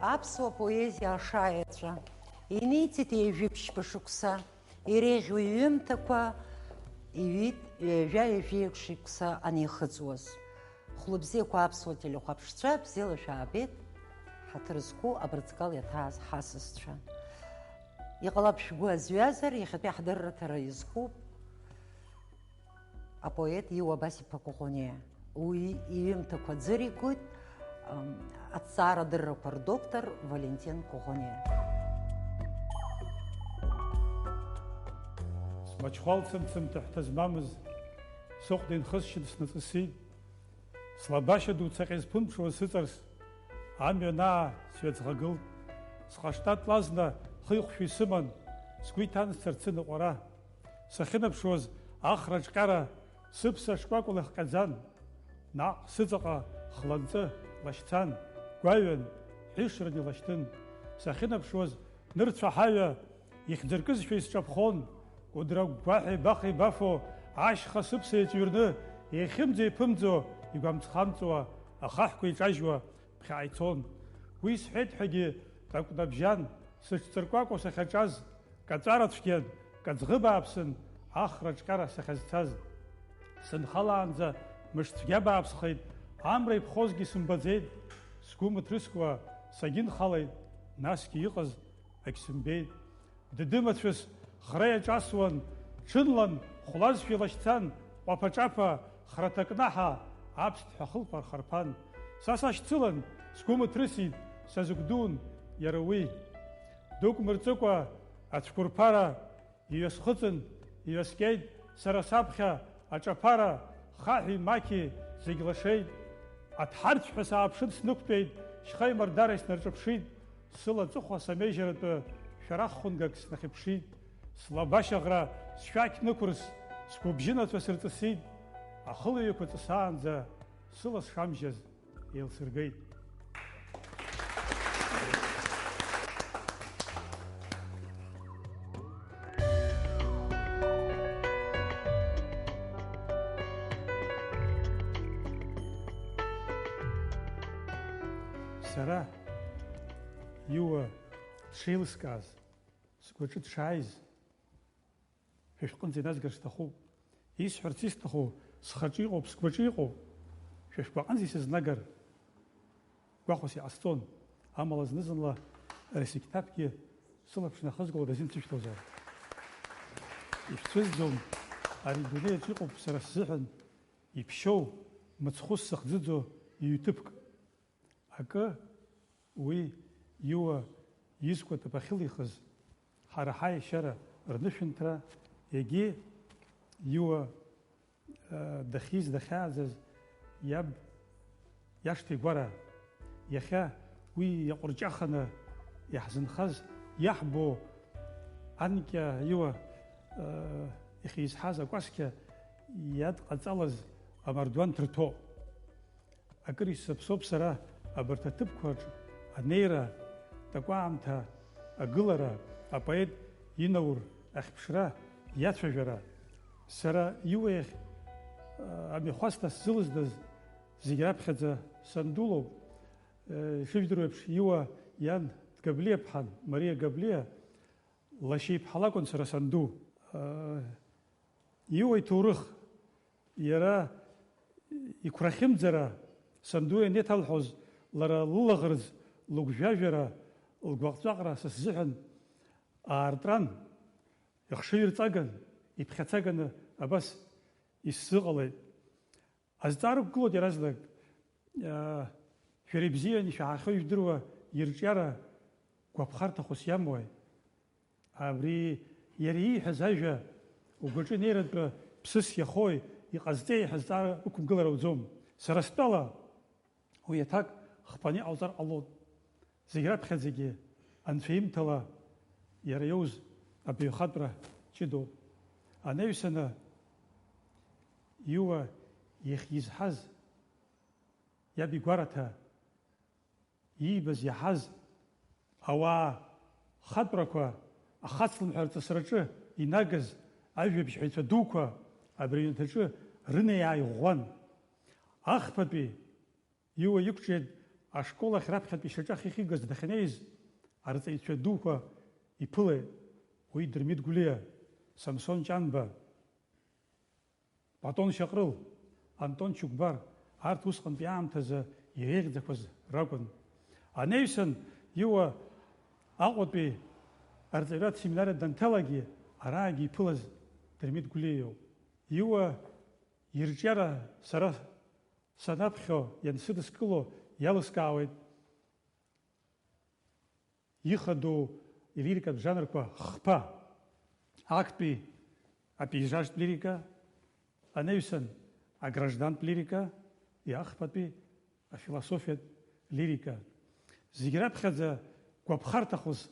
Аԥсуа поезиа ашаеҵәа, иниҵит еижәыԥшьба шықәса, иреиӷьу иҩымҭақәа, иҩит ҩажәа-ҩажәеиԥш шықәса анеихыҵуаз. Хәлыбзиақәа аԥсуа телехәаԥшцәа, бзиала шәаабеит, ҳаҭыр зқәу абрыҵкал иаҭааз ҳасасцәа. Иҟалап шәгәы азҩазар, иахьатәи ҳдырраҭара изкуп апоет Иуа Басиԥа Коӷониа. Уи иҩымҭақәа ӡыригоит аҭҵаарадыррақәа рдоктор Валентин Коӷониа. Смачхәалцымцымҭа ҳҭазмамыз сыхәда инхысшьын снаҵысит. Слабашьа ду цаҟьа изԥымҽуаз сыҵарс, амҩа наа сҩаӡӷагылт. Сҟаштатлазна хыхәшәа исыман, сгәы иҭансҵарц ныҟәара. Сахьынаԥшуаз ахра ҿҟьара, сыԥса шкәакәала ихҟьаӡан. Наҟ сыҵаҟа хланҵы лашьцан, гәаҩан, ҳәишран илашьҭын. Сахьынаԥшуаз нырцә аҳаҩа ихьӡыркызшәа исҿаԥхон. Кәыдра гәаҳәа ибаха ибафо, ашьха сыԥса еиҵҩырны, еихьымӡо-еиԥымӡо, игәамҵхамҵуа, ахаҳәқәа иҿажьуа ԥхьаҟа ицон. Уи сҳәеит ҳәагьы такәнабжьан, сыҽҵыркәакәа сахьаҿаз, каҵәара цәгьан, каӡӷы бааԥсын, ахра ҿҟьара сахьазцаз. Сынхалаанӡа мышцәгьа бааԥсхеит, амра иԥхозгьы сымбаӡеит. Сгәы мыҭрыскуа сагьынхалеит, насгьы иҟаз агьсымбеит. Дыдымацәыс хра иаҿасуан, ҽынлан хәлазшәа илашьцан, ҟәаԥа-ҿаԥа храҭакнаҳа аԥсҭҳәа хылԥа рхарԥан. Са сашьцылан, сгәы мыҭрысит, сазыгәдуун иара уи. Дук мырҵыкәа ацәқәырԥара иҩасхыҵын, иҩаскьеит, сара саԥхьа аҿаԥара, хаҳәи мақьи зегь лашеит. Аҭҳарцәҳәа сааԥшын снықәтәеит, шьха имардара снарҿаԥшит. Сыла ҵыхәа самеижьаратәы шәарах хәынгак снахьыԥшит. Слабашьаӷра сшәақь нықәырс, сгәыбжьынацәа сырҵысит. Ахылҩақәа ҵысаанӡа сыла сшамжьаз еилсыргеит. Сара Иуа дшеилыскааз, сгәаҿы дшааиз, шәышәҟынӡа иназгар сҭахуп. Исҳәарц исҭаху схаҿы иҟоуп, сгәаҿы иҟоуп. Шәышәгәаҟынӡа исызнагар гәахәас иҟасҵон. Амала зны-зынла ари сыкьҭаԥгьы сылаԥш нахызгало дазымцәышәҭозаап. Ишәцәызӡом, ари дунеиаҿ иҟоуп сара сзыҳәан иԥшьоу, мыцхәы сзыхӡыӡо иҩҭыԥк. Акы уи Иуа изкәаҭыԥ ахьылихыз ҳара ҳаиашьара рнышәынҭра, егьи Иуа дахьиз, дахьааӡаз иаб иашҭа игәара, иахьа уи иаҟәырҷаханы иаҳзынхаз иаҳбо анкьа Иуа ихизҳаз акәасқьа иадҟаҵалаз амардуан ҭырҭо. Акыр исыԥсоуп сара абарҭ аҭыԥқәаҿ анеира, такәаамҭа, агылара, апоет инаур ахьԥшра, иацәажәара. Сара Иуа иахь амҩахәасҭа сзылыздаз зегь раԥхьаӡа сандулоуп. Шыжәдыру еиԥш, Иуа иан Габлиа-ԥҳан, Мариа Габлиа, лашьеиԥҳа лакәын сара санду. Иуа иҭоурых, иара иқәрахьымӡара санду ианеиҭалҳәоз, лара лылаӷырӡ, лыгәжәажәара, лгәаҟҵәаҟра са сзыҳәан аартран, ихшыҩрҵаган, иԥхьацаганы абас исзыҟалеит. Азҵаарықәгылоит иаразнак, шәара ибзиан ишәаҳахьоу ижәдыруа ирҿиара гәаԥхарҭахәыс иамуеи. Абри иара ииҳәаз ажәа угәаҿы неиратәы ԥсыс иахои, иҟазҵеи ҳазҵаара ықәымгылар ауӡом. Сара стәала уи аҭак хԥаны иҟауҵар ҟалоит. Зегь раԥхьаӡагьы анцәа имҭала иара иоуз абаҩхатәра ҷыдоуп. Анаҩсаны Иуа иахьизҳаз иаб игәараҭа, иибаз иаҳаз ауаа хатәрақәа ахацлымҳәа рҵысраҿы инагаз ажәабжьҳәаҩцәа дуқәа абри аҩнаҭаҿы рынеиаа иӷәӷәан. Ахԥатәи Иуа иқәҿиеит ашкол ахь раԥхьатәи ишьаҿах ихигаз дахьнеиз арҵаҩцәа дуқәа иԥылеит. Уи Дырмит Гәлиа, Самсон Ҷанба, Платон Шьаҟрыл, Антон Чукбар, арҭ усҟантәи аамҭазы иреиӷьӡақәаз ракәын. Анеҩсан иуа Аҟәатәи арҵаҩратә семинар данҭалагьы араагьы иԥылаз Дырмит Гәлиоуп. Иуа ирҿиара сара санаԥхьо иансыдыскыло иалыскаауеит ихадоу илирикатә жанрқәа хԥа. Актәи апейзажтә лирика, анеҩсан аграждантә лирика, иахԥатәи афилософиатә лирика. Зегь раԥхьаӡа гәаԥхарҭахәыс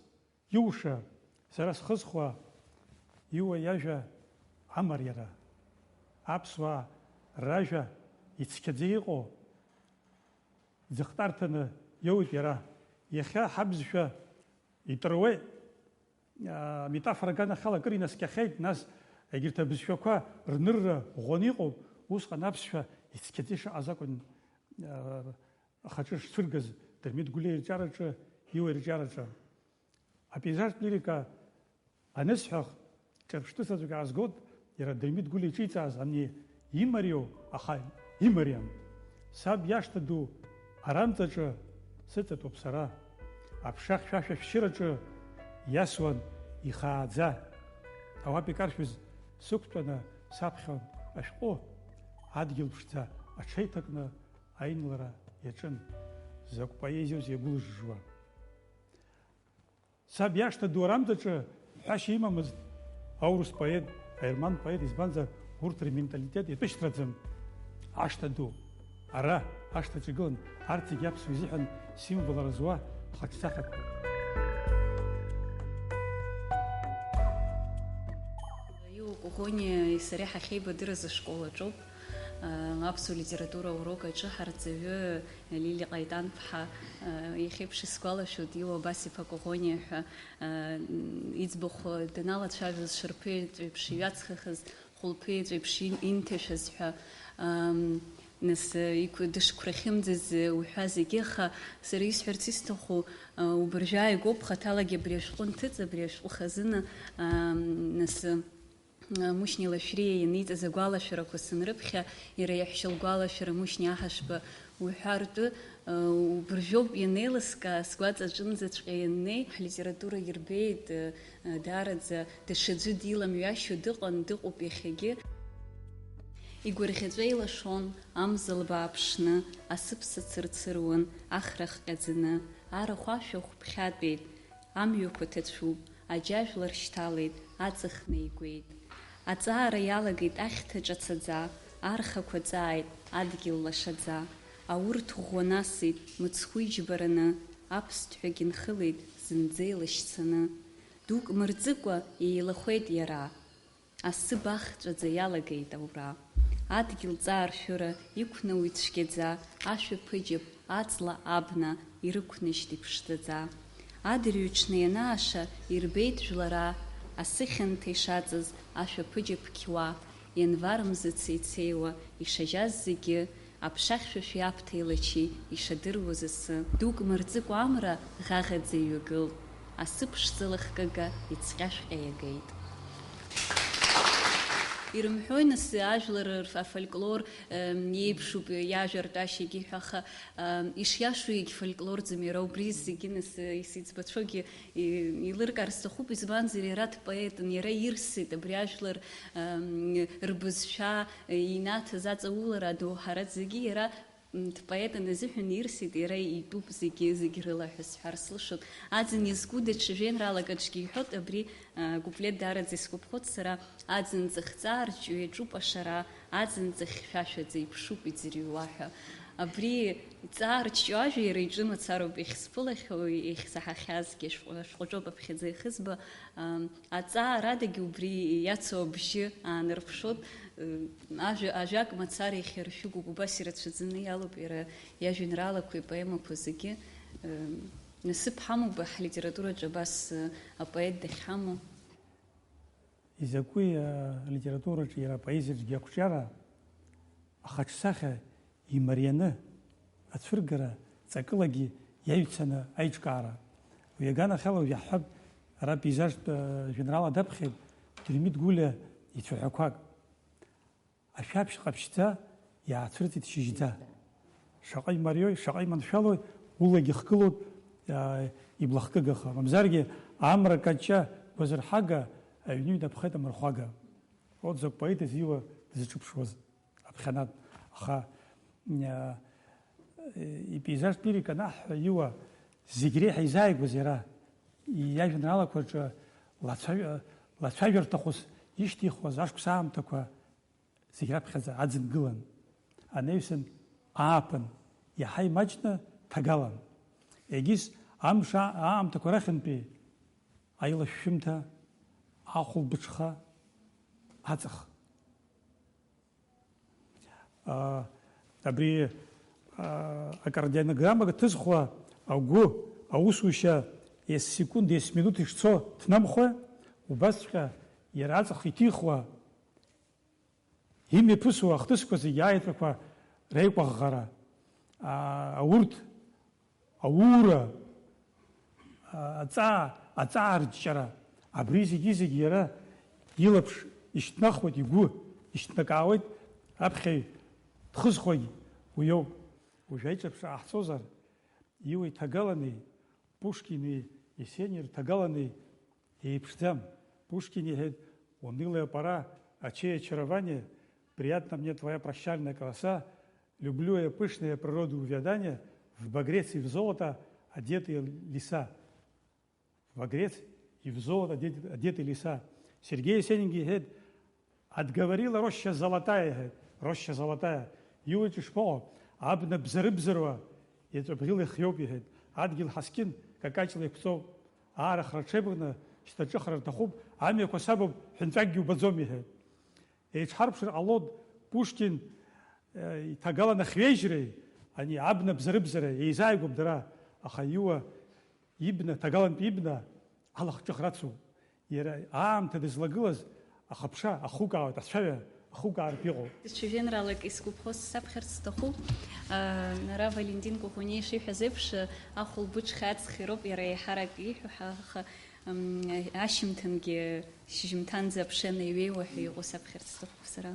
иуша, сара схызхуа иуа иажәа амариара, аԥсуаа ражәа ицқьаӡа иҟоу ӡыхтарҭаны иоуит иара. Иахьа ҳабзшәа итыруеит, метафора аганахьала акыр инаскьахьеит, нас егьырҭ абызшәақәа рнырра ӷәӷәаны иҟоуп. Усҟан аԥсшәа ицқьаӡа ишаҟаз акәын ахаҿы шцәыргаз Дырмит Гәлиа ирҿиараҿы, иуа ирҿиараҿы. Апейзажтә лирика анысҳәах, ҿырԥштәысаҵәык аазгоит, иара Дырмит Гәлиа иҿиҵааз ани имариоу, аха имариам. Саб иашҭа ду арамҵаҿы сыҵатәоуп сара. Аԥша хьшәашәа шәшьыраҿы иасуан ихааӡа. Ауап икаршәыз сықәтәаны саԥхьон ашәҟәы, адгьыл ԥшӡа аҽеиҭакны аинлара иаҿын. Закә поезиоз иагәылжжуа. Саб иашҭа ду арамҵаҿы ҳәашьа имамызт аурыс поет, аерман поет, избанзар урҭ рменталитет иатәышьҭраӡам. Ашҭа ду, ара ашҭаҿы игылан, арҭ зегьы аԥсуа изыҳәан символра зуа хаҿсахьақәа. Иуа Коӷониа сареи ҳахьеибадырыз ашкол аҿоуп. Аԥсуа литература урок аҿы ҳарҵаҩы Лили Ҟаитан-ԥҳа иахьеиԥш исгәалашәоит Иуа Абас-иԥа Коӷониа ҳәа иӡбахә даналацәажәоз шарԥыеҵәеиԥш иҩаҵхахыз, хәылԥыеҵәеиԥш инҭашәаз ҳәа нас дышқәрахьымӡаз уҳәа зегьы, аха сара исҳәарц исҭаху убыржәы ааигәоуп хаҭалагьы абри ашәҟәы нҭыҵ, абри ашәҟәы хазына нас Мушьни Лашәриа ианиҵаз агәалашәарақәа санрыԥхьа, иара иаҳәшьа лгәалашәара Мушьни Аҳашба уҳәа ртәы убыржәоуп ианеилыскаа, сгәаҵаҿынӡаҵәҟьа ианнеи, ҳлитература ирбеит, даараӡа даҽаӡәы диламҩашьо дыҟан, дыҟоуп иахьагьы. Игәырӷьаҵәа илашон, амза лбааԥшны, асыԥса цырцыруан, ахра хҟьаӡаны, арахә ашәахә ԥхьатәеит, амҩақәа ҭацәуп, аџьажәлар шьҭалеит, аҵых неигәеит. Аҵаара иалагеит ахьҭа ҿацаӡа, архақәа ҵааит, адгьыл лашаӡа, аурҭ ӷәӷәа насит, мыцхәы иџьбараны, аԥсҭҳәагьы нхылеит, зынӡа илашьцаны. Дук мырҵыкәа еилахәеит иара, асы бахҵәаӡа иалагеит аура. Адгьыл ҵааршәыра иқәнауит цәгьаӡа, ашәаԥыџьаԥ, аҵла абна ирықәнажьт иԥшӡаӡа. Адырҩаҽны ианааша ирбеит жәлара, асы хьанҭа ишаҵаз ашәаԥыџьаԥ қьуа, январ мза цеицеиуа ишажьаз зегьы, аԥшахьшәашәа иаԥҭа илачи ишадыруаз асы. Дук мырҵыкәа амра ӷаӷаӡа иҩагылт, асы ԥшӡа лахкыга ицҟьашәҟьа иагеит. Ирымҳәои нас ажәлар афольклор иеиԥшуп иажәартәашьагьы ҳәа, аха ишиашоу егьфольклорӡам иара убри зегьы нас исыӡбацәоугьы еилыркаар сҭахуп, избанзар иара дпоетын, иара ирсит абри ажәлар рбызшәа инаҭаз аҵаулара адоуҳаратә зегьы иара дпоетын азыҳәан ирсит, иара итәуп зегьы рыла ҳәа сҳәар слышоит. Аӡын иазку даҽа жәеинраалак аҿгьы иҳәоит, абри куплет даараӡа исгәаԥхоит сара, аӡын ҵых-ҵаа рҿио иаҿуп ашара, аӡын ҵых хьшәашәаӡа иԥшуп иӡырҩуа ҳәа. Абри ҵаа рҿио ажәа иара иҿы мацароуп иахьсԥылахьоу, иахьсаҳахьазгьы ашәҟәаҿоуп аԥхьаӡа ихызба. Аҵаарадагьы убри иацу абжьы аанарԥшот, ажәак мацара иахьаршәыгоуп, убас ирацәаӡаны иалоуп иара иажәеинраалақәа, ипоемақәа зегьы. Насыԥ ҳамоуп ҳлитератураҿы абас апоет дахьҳамоу. Изакәи алитератураҿы иара апоезиаҿгьы ақәҿиара ахаҿсахьа имарианы ацәыргара ҵакылагьы иаҩцаны аиҿкаара. Уи аганахьала иаҳҳәап, ара пейзажтә жәеинраала даԥхьеит Дырмит Гәлиа ицәаҳәақәак. Ашәаԥшь ҟаԥшьӡа иаацәырҵит шьыжьӡа. Шаҟа имариои, шаҟа иманшәалои, улагьы хгылоит, иблахкыгаха. Мамзаргьы амра каҷҷа гәазырҳага, аҩны ҩнапхеит амырхәага. От закә поет изиуа дызҿыԥшуаз аԥхьанатә. Аха ипейзажтә лирика анаҳҳәа иуа зегь реиҳа изааигәаз иара иажәеинраалақәа рҿы лацәажәарҭахәыс ишьҭихуаз ашықәс аамҭақәа зегь раԥхьаӡа аӡынгылан. Анаҩсан ааԥын иаҳа имаҷны ҭагалан. Егьыс амш аамҭақәа рахьынтәи аилашәшәымҭа, ахәылбыҽха, аҵых. Абри акардиограммага ҭызхуа агәы аусушьа ес-секунд, ес-минут ишцо ҭнамхуа, убасҵәҟьа иара аҵых иҭихуа, имҩаԥысуа ахҭысқәа зегьы аеҵәақәа реикәаӷӷара, аурҭ, аура, аҵаарҷҷара, абри зегьы иара илаԥш ишьҭнахуеит, игәы ишьҭнакаауеит, аԥхьаҩ дхызхуагь уиоуп. Уажә аиҿаԥш ааҳцозар, иуа иҭагалани, Пушкини, Есенин рҭагалани еиԥшӡам. Пушкин иҳәеит, унылая пора, очей очарования, приятно мне твоя прощальная краса, люблю я пышные природы увядания, в багрец и в золото одетые леса. В багрец и в золото одетые леса. Сергей Есенин говорит, отговорила роща золотая, говорит, роща золотая. Юрий Шпо, абна бзарыбзарва, это брилы хьёби, говорит, адгил хаскин, какая человек псов, ара храчебна, что хратахуб, ами косабов, хенфагью базоми, говорит. И чарпшир алод Пушкин тагала на хвежре, они абна бзарыбзара, и зайгуб дара, ахаюа ибна, тагалан ибна, Аллах чахрацу. Иара аамҭа дызлагылаз ахаԥша, ахугаауеит, ацәаҩа ахугаартә иҟоуп. Жәеинраалак исгәаԥхоз саԥхьарц сҭахуп. Ара Валентин Кухуни ишиҳәаз еиԥш ахәылбыҽха аҵх ироуп иара еиҳарак иҳәо, аха ашьымҭангьы шьыжьымҭанӡа аԥша неиҩеиуа ҳәа иҟоу саԥхьарц сҭахуп сара.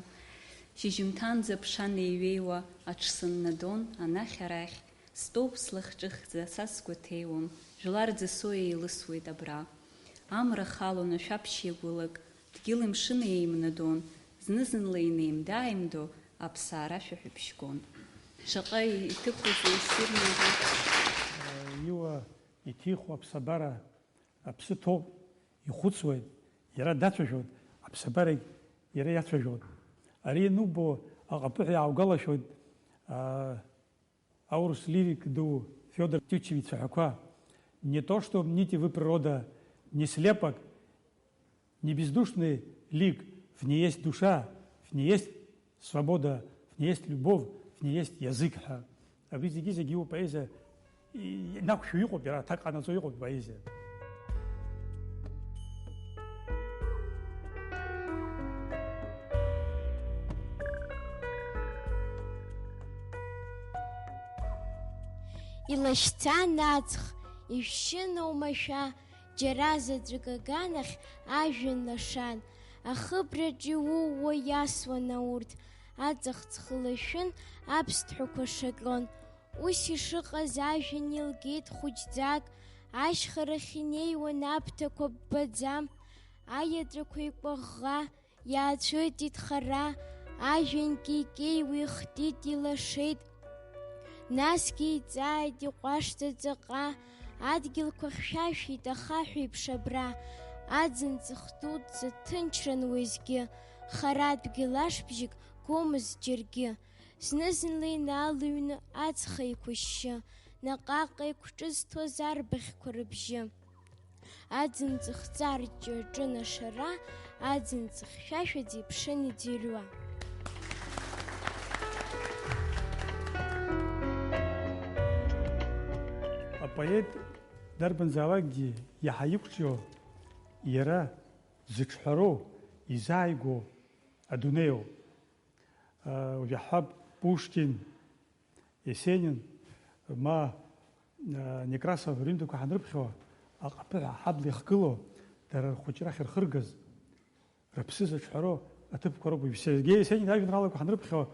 Шьыжьымҭанӡа аԥша неиҩеиуа аҽсыннадон, анахь-арахь, стәоуп слахҿыхӡа, са сгәаҭеиуам, жәлар ӡысо еилысуеит абра. Амра халон ашәаԥшь иагәылак, дгьыл мшын еимнадон, зны-зынла инеимда-ааимдо, аԥсаара шәаҳәабжь гон. Шаҟа иҭыхоз еиссирны иуа иҭихуа аԥсабара аԥсы ҭоуп, ихәыцуеит, иара дацәажәоит, аԥсабарагь иара иацәажәоит. Ари ианубо аҟаԥыҳәа иааугалашәоит аурыс лирик ду Федор Тютчевич ицәаҳәақәа. Не то, что мните вы природа, не слепок, не бездушный лик, в ней есть душа, в ней есть свобода, в ней есть любовь, в ней есть язык. Абри зегьы иуа поэзия инақәшәо иҟоуп, иара аҭак ҟанаҵо иҟоуп поэзия. Илашьцан аҵх, ишәшьын оумашәа, џьара заҵәык аганахь ажәҩан лашан, ахыбраҿ иууа иасуан аурҭ, аҵых ҵхылашәын, аԥсҭҳәақәа шаҟьон. Ус ишыҟаз ажәҩан илгеит хәыҷӡак, ашьхарахь инеиуан аԥҭақәа ббаӡам, аиаҵәақәа еикәаӷӷа иаацәырҵит хара, ажәҩан кеикеиуа ихтит, илашеит. Насгьы иҵааит иҟәашӡа ҵаҟа, адгьылқәа хьшәашәеит ахаҳәеиԥш абра, аӡын ҵых дуӡӡа ҭынчран уеизгьы, харатәгьы лашбжьык гомызт џьаргьы. Зны-зынла инаалыҩны ацха еиқәышьшьы, наҟ-ааҟ еиқәҿызҭуаз арбаӷьқәа рыбжьы. Аӡын ҵых ҵарҷҷо аҿын ашара, аӡын ҵых хьшәашәаӡа иԥшын иӡырҩуа. Апоет дарбанзаалакгьы иаҳа иқәҿио, иара зыҿҳәароу, изааигәоу адунеиоуп. Иаҳҳәап Пушкин, Есенин, ма Некрасов рымдақәа ҳанрыԥхьо, аҟаԥыҳәа аҳабла ихгыло, дара рхәыҷра ахьырхыргаз, рыԥсы зыҿҳәароу аҭыԥқәа роуп. Сергеи Есенин ажәеинраалақәа ҳанрыԥхьо,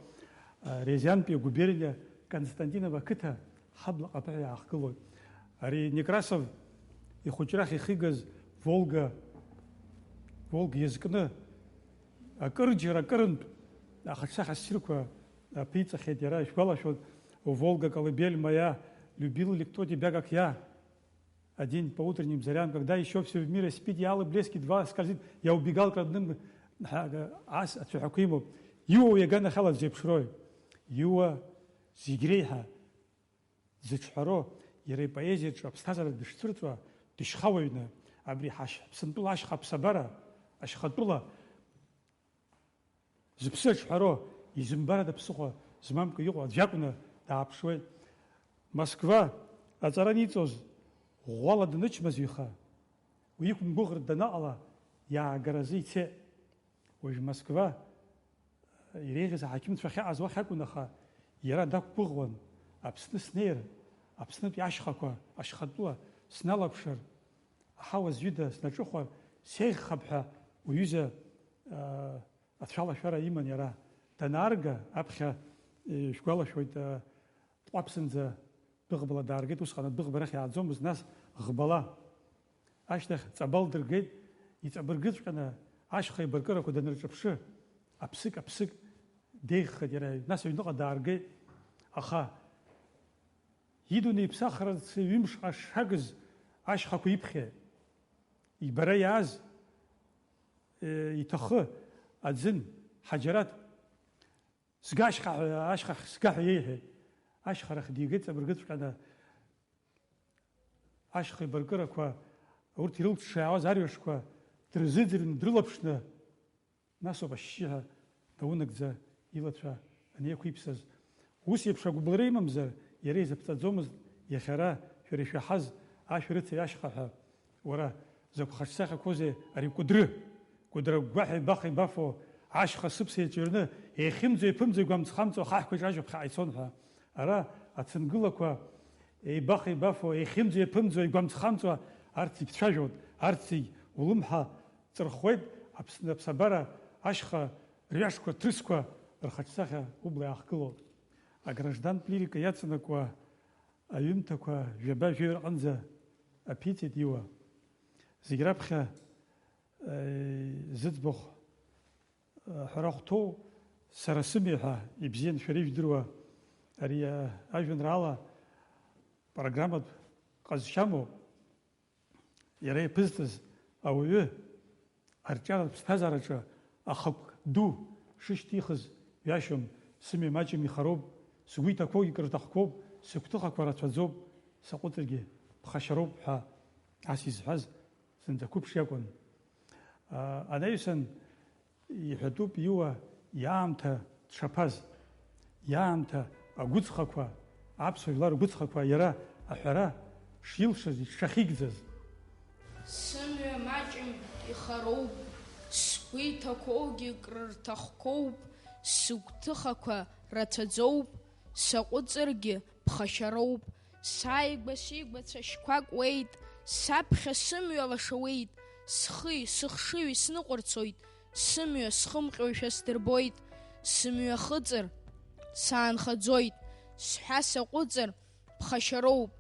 Резиантәи агуберниа Константинов ақыҭа ҳабла аҟаԥыҳәа иаахгылоит. Ари Некрасов ихәыҷрахь ихигаз Волга иазкны акырџьара акырынтә ахаҿсахьа ссирқәа ԥиҵахьеит иара, ишгәалашәоит, Волга, колыбель моя, любил ли кто тебя, как я? Один по утренним зарям, когда еще все в мире спит, ялы блески, два скользит, я убегал к родным от Шухакиму. Юа ягана хала зепшрой, юа зигрейха, зечхаро, ерей поэзия, обстазара дешцуртва, дешхавойна, абрихаш, псантула ашхапсабара, ашхатула, зепсечхаро, изымбара да псухо, змамка юга, джакуна, да апшвой. Москва, ацараницоз, غوالة دنيش مزيخة ويكون بغر دناء يا جرازيته وج موسكوا يريغز حاكم تفخي عزوا حكونا خا يرى داك بغون أبسن سنير أبسن بيعشخوا أشخدوا سنالا بشر حاوز يدا سنجوخوا سيخ خبحة ويوزا أتشالا شرا يمن يرى دنارجا أبخا شقالا شوية أبسن ذا بغبلا دارجت وسخنا بغبرخ يعزوم بس ناس غبلا أشتخ تعبال درجت يتعبرجت كنا عاش بركرة كده نرجبشه أبسك ديخ خديره ناس ينقى دارجت أخا يدوني بسخرة سيمش عشاجز عاش خاكو يبخي يبري عز يتخ أذن حجرات سقاش عاش سقاح يهي أشخر خديجت برجت كذا أشخر بركرة كوا أورتي رولت شعاز عريش كوا ترزيدر ندرلبشنا ناسو بشيها دونك ذا يلتشا أني كويبسز وسيب شو قبلري ممزر يريز بتزومز يخرا شريش حز عشرة ياشخها ورا زك خشسخ كوزي أري كدر واحد باخي بافو عشخ سبسي جرنا يخمزي بمزي قام تخمزو خاح كوجاجو بخايصونها أرا أتنقلكوا باخي بافو يخمزي بمزو يقام تخمزو أرتي بتشاجود أرتي ولمها ترخويد أبسنا بسبارة أشخا رياشكوا ترسكوا رخاتساخا وبلا أخكلو أجرجدان بليريكا ياتسنكوا أيمتكوا جبا جير أنزا أبيتي ديوا زيجرابخا زدبخ حرقتو سرسميها يبزين شريف دروا أري أجن رالا برنامج قزشامو يري بزتز أو أرجع بستازارجا أخك دو ششتيخز ياشم سمي ماجي مخروب سويتا كوي كرتخكوب سكتخا كوراتوزوب سقوتلجي بخشروب ها عسيز حز سندكوب شيكون أنا يسن يحدوب يوا يامتا تشاباز يامتا أقصخكوا عبسو يلار أقصخكوا يرى أحرا شيلشز شخيجزز سمي ماجم يخروب سويتا كوي كرتخكوب سكتخكوا راتزوب سقوتزرجي بخشروب سايغبا تشكواك ويد سابخ سمي لشويد سخي سخشوي سنقرصويد سمي سخمقوي شستربويد سمي خضر سانخذويد سحاسة قدر بخشروب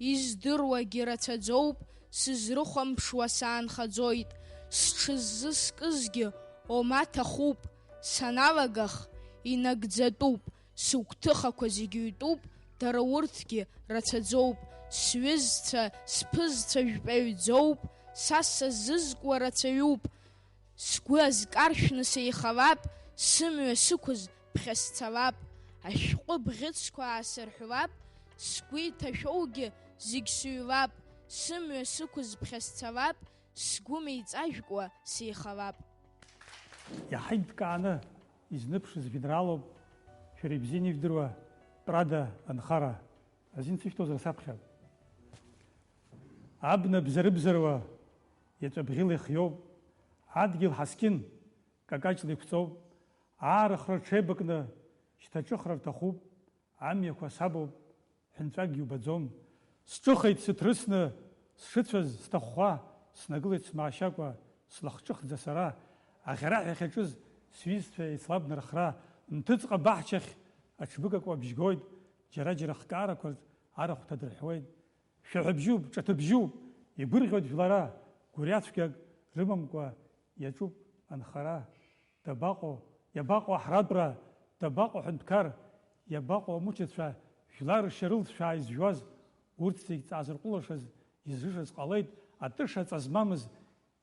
يزدروا جيراتزوب سزرخم بشوا سانخذويد سشزسكزجي وما تخوب سنالغخ ينقزدوب سوكتخكوا زيجيوتوب دراورتكي راتزوب سويزتا سبزتا جبايوزوب ساسا ززقوا راتيوب سكواز كارشن سيخواب سميو سكوز بخستواب أشقو بغتسكوا عسرحواب سكوي تشوغي زيكسيواب سميو سكوز بخستواب سكومي يتعجقوا سيخواب يا حيد كعنا يزنبشز فيدرالو شريبزيني فدروا برادا أنخارا عايزين تشتوز رسابخيب عبنا بزربزروا يتبغيلي خيوب عادجيل حسكين كاكاج ليكتوب عارخر شيبكنا شتاجخر تخوب عمي كوسابو حنفاق يوبزوم Сҿыхеит сыҭрысны, сшыцәаз сҭахәхәа, снагылеит смаашьакәа, слахҿыхӡа сара, аӷьараҳәа иахьаҿыз сҩызцәа еицлабны рхра, Нҭыҵҟа баҳчахь аҽбыгакуа абжьгоит, џьара-џьара хкаарақәа арахә ҭадырҳәуеит. Шәаҳәабжьуп, ҿаҭыбжьуп, игәырӷьоит жәлара, гәырҩацәгьак рымамкәа иаҿуп анхара. Иабаҟоу аҳратәра, дабаҟоу ҳәынҭқар, иабаҟоу амучацәа, жәлар ршьарылҵшәаа изжәуаз, урҭ зегь ҵаазырҟәылашаз, изжыжыз ҟалеит, атыша ҵа змамыз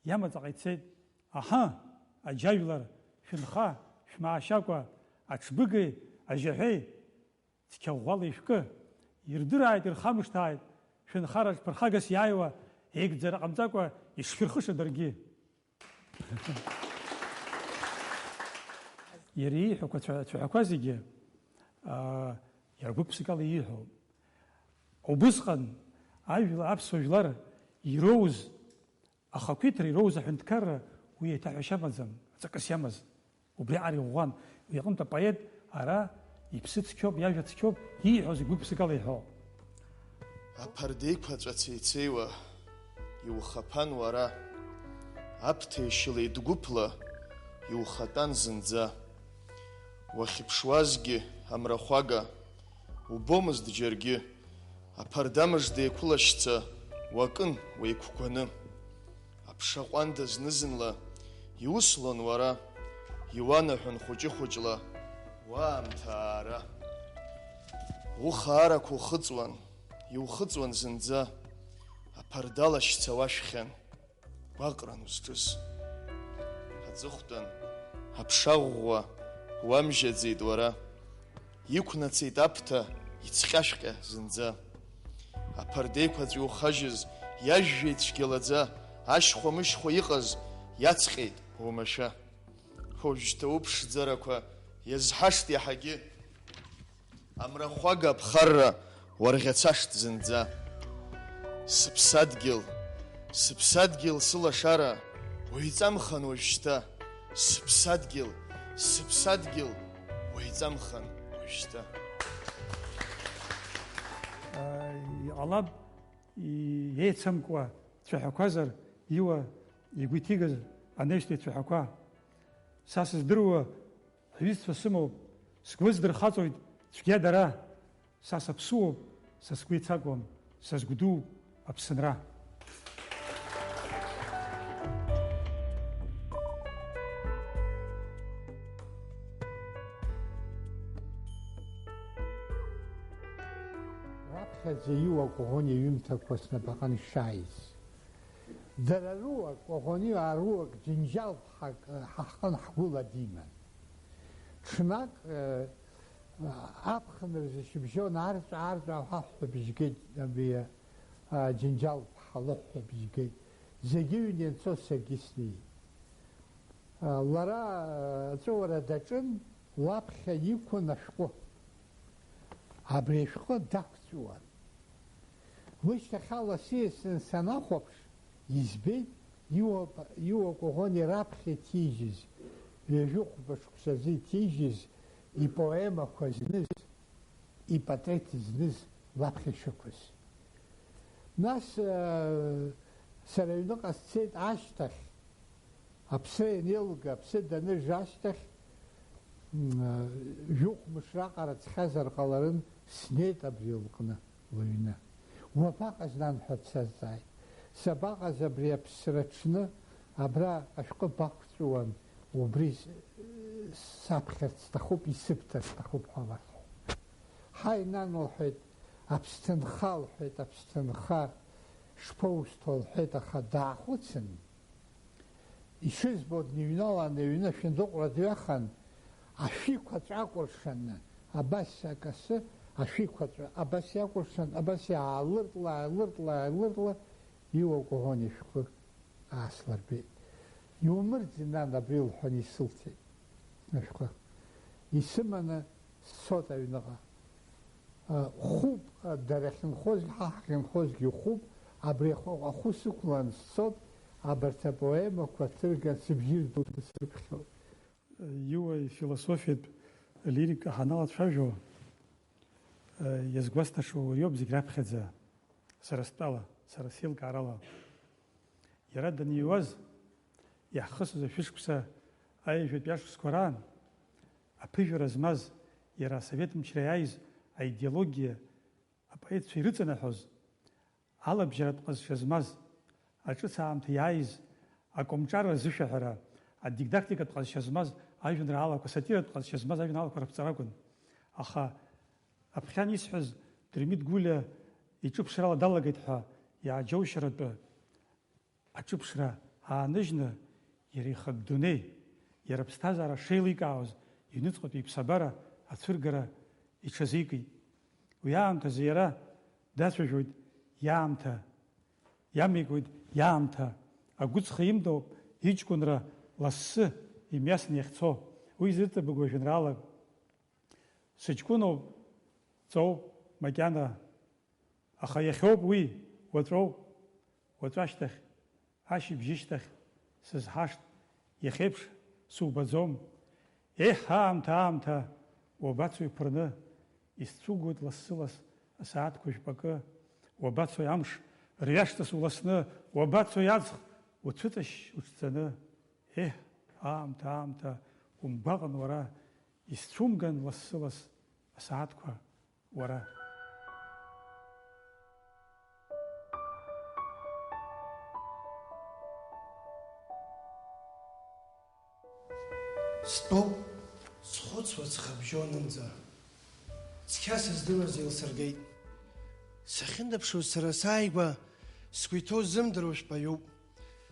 иамаҵаҟа ицеит. Аҳа, аџьажәлар, шәынха, шәмаашьакәа, аҽбыги, ажьаҳәеи, цқьа ӷәӷәала ишәкы, ирдырааит, ирхамышҭааит, шәынхараҿ ԥырхагас иааиуа, еигӡара ҟамҵакәа ишшәырхыша даргьы. Иара ииҳәақәа ацәаҳәақәа зегьы иара гәык-ԥсыкала ииҳәоуп. Убысҟан аԥсуа жәлар ироуз, ахақәиҭра ироуз аҳәынҭқарра уи еиҭаҳәашьа амаӡам, ҵакыс иамаз. Убри аҟара иӷәӷәан. Уи аҟнытә апоет ара иԥсы цқьоуп, иажәа цқьоуп, ииҳәоз гәык-ԥсыкала иҳәо. Аԥарда еиқәаҵәа цеицеиуа, иухаԥан уара, аԥҭа ишьыла идгәыԥла, иухатәан зынӡа. Уахьыԥшуазгьы амрахәага, убомызт џьаргьы, аԥарда мыжда еиқәылашьца, уакын уеиқәгәаны. Аԥша ҟәанда зны-зынла, иуслон уара, иуанаҳәон хәыҷы-хәыҷла, уаамҭа аара. Ухаарақәа ухыҵуан, иухыҵуан зынӡа, аԥарда лашьца уашәхьан, гәаҟран узҿыз. Аҵыхәтәан, аԥша ӷәӷәа, уамжьаӡеит уара, иқәнацеит аԥҭа, ицҟьашәҟьа зынӡа. Аԥарда еиқәаҵәа иухажьыз, иажәжәеит цәгьалаӡа, ашьхәа-мышьхәа иҟаз, иацҟьеит уамашәа. Уажәшьҭа уԥшӡарақәа иазҳашт иаҳагьы, амрахәага аԥхарра уарӷьацашт зынӡа. Сыԥсадгьыл сылашара, уеиҵамхан уажәшьҭа. Сыԥсадгьыл, уеиҵамхан уажәшьҭа. Иҟалап иеицамкуа цәаҳәақәазар, иуа игәы иҭигаз анаҩстәи цәаҳәақәа. Са сыздыруа ҳҩызцәа сымоуп, сгәы здырхаҵоит цәгьа дара. Са саԥсуоуп, са сгәы ицакуам, са сгәдууп аԥсынра. Раԥхьаӡа иуа Коӷониа иҩымҭақәа снапаҟны ишааиз. Дара руак, Коӷониа руак, џьынџьалԥҳак ҳахҟын ҳгәыла диман. Ҽнак аԥхын рзы шьыбжьон арҵәаа ҳаҳәҳәабжь геит, џьынџьалԥҳа лыҳәҳәабжь геит. Зегьы ҩны ианцоз саргьы снеит. Лара аҵәыуара даҿын, лаԥхьа иқәын ашәҟәы. Абри ашәҟәы дақәҵәуан. Лышьҭахьала сиасны санахәаԥш, избеит иуа Коӷониа раԥхьа иҭижьыз, ҩажәихәба шықәсазы иҭижьыз ипоемақәа зныз, ипатреҭ зныз лаԥхьа ишықәыз. Нас сара аҩныҟа сцеит ашьҭахь, аԥсы ианеилга, аԥсы даныжж ашьҭахь, жәохә-мыш раҟара ҵхьазар ҟаларын, снеит абри лҟны лыҩны. Уабаҟаз нан ҳәа дсазҵааит. Сабаҟаз абри аԥсраҽны, абра ашәҟәы бақәҵәуан, убри саԥхьарц сҭахуп, исыбҭар сҭахуп ҳәа ларҳәо. Ҳаи, нан лҳәеит, аԥсҭынха лҳәеит, аԥсҭынха шԥоусҭо лҳәеит, аха даахәыцын. Ишызбо дныҩналан, аҩны ашәындыҟәра дҩахан, ашәиқәаҵәа акәыршаны, абас акасы, ашәиқәаҵәа абас иакәыршан, абас аалыртла, иуа Коӷониа ашәҟәы ааслырбеит. Иумырӡи нан абри лҳәан исылҭеит ашәҟәы. Исыманы сцот аҩныҟа. Хәуп, дара ахьынхозгьы, ҳа ҳахьынхозгьы хәуп, абри ахәы сықәлан сцот, абарҭ апоемақәа ҭырган сыбжьы рдуны срыԥхьоит. Иуа философиатә лирика ҳаналацәажәо, иазгәасҭашоу ари ауп зегь раԥхьаӡа. сара стәала, сара сеилкаарала. Иара даниуаз, иаҳхысыз ашәышықәса аҩажәатәи ашықәсқәа раан, аԥыжәара змаз, иара асовет мчра иааиз аидеологиа апоетцәа ирыҵанаҳәоз, алабжьаратә ҟазшьа змаз, аҿыц аамҭа иааиз, акомҿар азышәаҳәара, адидактикатә ҟазшьа змаз ажәеинраалақәа, сатиратә ҟазшьа змаз ажәеинраалақәа рыԥҵара акәын. Аха аԥхьан исҳәаз Дырмит Гәлиа иҿыԥшрала далагеит ҳәа иааџьоушьаратәы аҿыԥшра ааныжьны, иара ихатә дунеи, иара ԥсҭазаара шеиликаауаз иҩныҵҟатәи иԥсабара ацәыргара иҽазикит. Уи аамҭазы иара дацәажәоит иаамҭа, иамеикуеит иаамҭа, агәыҵха имдоуп иҷкәынра лассы имиасны иахьцо. Уи зыҵабыгу ажәеинраалак сыҷкәыноуп, ҵоуп макьана, аха иахьоуп уи, уаҵәоуп, уаҵәашьҭахь, ашьыбжьышьҭахь сызҳашт, иахьеиԥш субаӡом. Аамҭа, аамҭа, уабацои ԥырны, исцәугоит лассы-лас асааҭқәа жәпакы, уабацои амш рҩашьҭас уласны, уабацои аҵх уцәыҵашь уҽӡаны. Аамҭа, аамҭа, умгәаҟын уара, исцәумган лассы-лас асааҭқәа уара. Стәоуп, схәыцуа ҵхыбжьонынӡа, цқьа сыздыруаз еилсыргеит. Сахьындаԥшуаз сара сааигәа, сгәы иҭоу зымдыруа жәпаҩуп,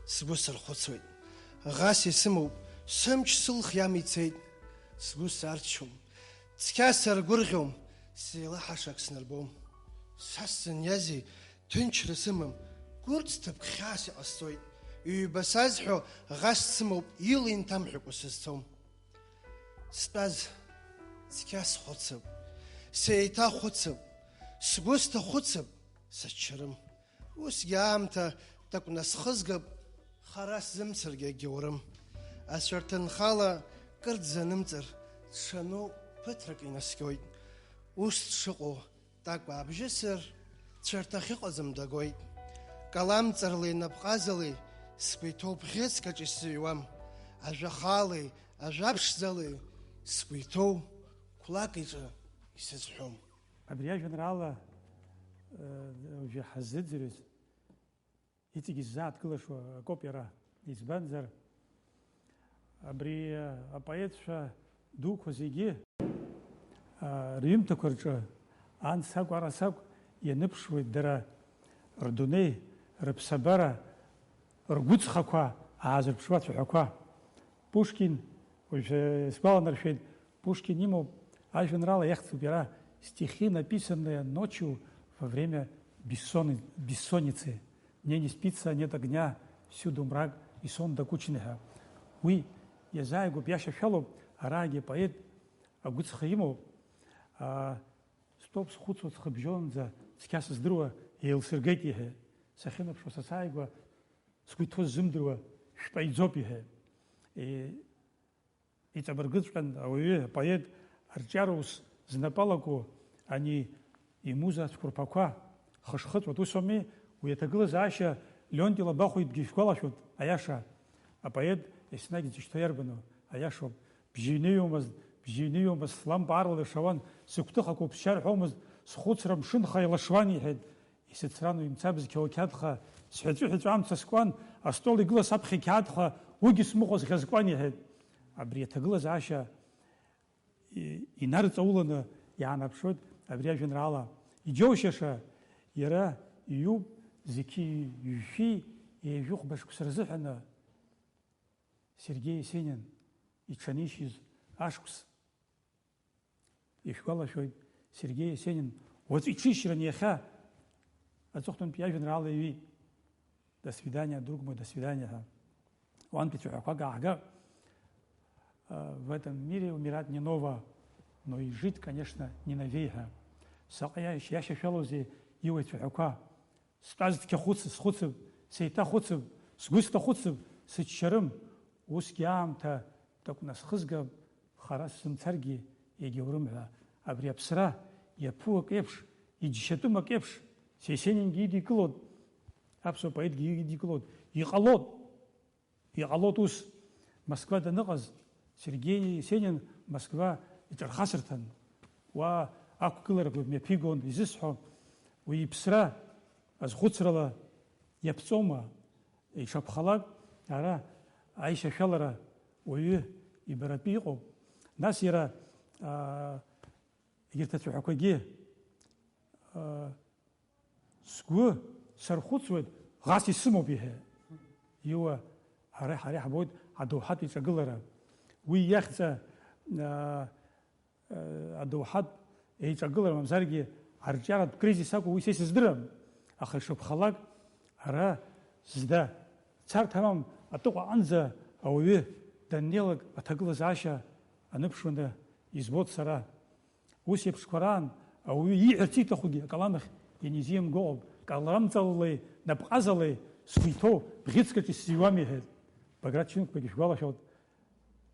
сгәы сырхәыцуеит. Ӷас исымоуп, сымч сылх иамицеит, сгәы сарччом, цқьа саргәырӷьом, сеилаҳашак снарбом. Са сзыниазеи, ҭынчра сымам, гәырӡҭыԥк хьаас иҟасҵоит. Ҩба сазҳәо ӷас сымоуп, ила инҭамҳәакәа сызцом. Стәаз цқьа схәыцып, сеиҭахәыцып, сгәы сҭахәыцып, саччарым. Усгьы аамҭа такәнасхызгап, хара сзымцаргьы агьаурым. Ацәарҭынхала кырӡа нымҵыр, дшану ԥыҭрак инаскьоит. Ус дшыҟоу такәа абжьысыр, цәарҭах иҟаӡам дагоит. Каламҵарлеи напҟазалеи сгәы иҭоу бӷьыцкаҿ исзыҩуам. Ажәахалеи, ажәаԥшӡалеи сгәы иҭоу қәлак иҿы исызҳәом. Абри ажәеинраала уажәы ҳаззыӡырҩыз иҵегьы иззааҭгылашо акоуп иара. Избанзар абри апоетцәа дуқәа зегьы рҩымҭақәа рҿы ан сакә ара сакә ианыԥшуеит дара рдунеи, рыԥсабара, ргәыҵхақәа аазырԥшуа ацәаҳәақәа. Пушкин, уажәы сгәаланаршәеит, Пушкин имоуп ажәеинраала иахьӡуп иара стихи, написанные ночью во время бессонницы. Мне не спится, нет огня, всюду мрак и сон докучный. Уи иазааигәоуп, иашьашәалоуп, араагьы поет агәыҵха имоуп. Стәоуп схәыцуа ҵхыбжьонынӡа, цқьа сыздыруа еилсыргеит иҳәеит. Сахьынаԥшуа са сааигәа, сгәы иҭоу сзымдыруа шәпаиӡоуп иҳәеит. Иҵабыргыҵәҟьан ауаҩы, апоет арҿиара ус знапалаку, ани имуза цәқәырԥақәа хышхыҵуа, ус ауми, уи аҭагылазаашьа Леонти Лабахәитәгьы шәгәалашәоит, аиаша. Апоет еснагь дзышьҭоу иарбану, аиашоуп. бжьыҩны иоумызт, слампа аарла иршауан, сыгәҭыхақәа уԥсшьа рҳәомызт, схәыцра мшынха илашуан иҳәеит. Исыцран уимцабз қьауақьадха, сҳәаҵәыҳәаҵәы амца скуан, астол игылаз саԥхьа қьаадха, уигьы смыхәоз ӷьазкуан иҳәеит. Абри аҭагылазаашьа инарҵауланы иаанаԥшуеит абри ажәеинраала. Иџьоушьаша иара иҩуп зеқьи ҩшәи еижәыхәба шықәса рзыҳәаны Сергеи Есенин иҽанишьыз ашықәс. Ишәгәалашәоит, Сергеи Есенин уаҵәы иҽишьран иахьа аҵыхәтәантәи ажәеинраала иҩит. До свидания, друг мой, до свидания. Уантәи цәаҳәақәак ааҳгап. В этом мире умирать не ново, но и жить, конечно, не новее. Саҟа иашьашәалоузеи иуа ицәаҳәақәа. Стәаз дқьахәыцып, схәыцып, сеиҭахәыцып, сгәы сҭахәыцып, сыччарым. Усгьы аамҭа такәнасхызгап, хара сзымцаргьы егьаурым ҳәа. Абри аԥсра иаԥу ак еиԥш, иџьшьатәым ак еиԥш, Есенин идикылот, аԥсуа поет идикылот, иҟалот ус Москва даныҟаз Сергей Есенин Москва иҿархасырҭан, уа ақәгыларақәа мҩаԥигон, изысҳәо уи иԥсра азхәыцрала иаԥҵома, ишакәхалак ара аишьашәалара уаҩы ибаратәы иҟоуп. Нас иара егьырҭ ацәаҳәақәагьы сгәы сархәыцуеит, ӷас исымоуп иҳәа. Иуа ҳара ҳабоит адоуҳатә иҿагылара. Уи иахьӡа адоуҳатә еиҿагылара мамзаргьы арҿиаратә кризис акәу уи са исыздырам. Аха ишакәхалак ара зда царҭамам атыҟәаҟынӡа ауаҩы даннеилак аҭагылазаашьа аныԥшуаны избот сара. Ус еиԥшқәа раан ауаҩы ииҳәарц ииҭахугьы акаламахь ианизимгоуп. Калрамҵалалеи напҟазалеи сгәы иҭоу бӷьыцкаҿ исзиуам иҳәеит. Баграт Чынқәбагьы шәгәалашәоит,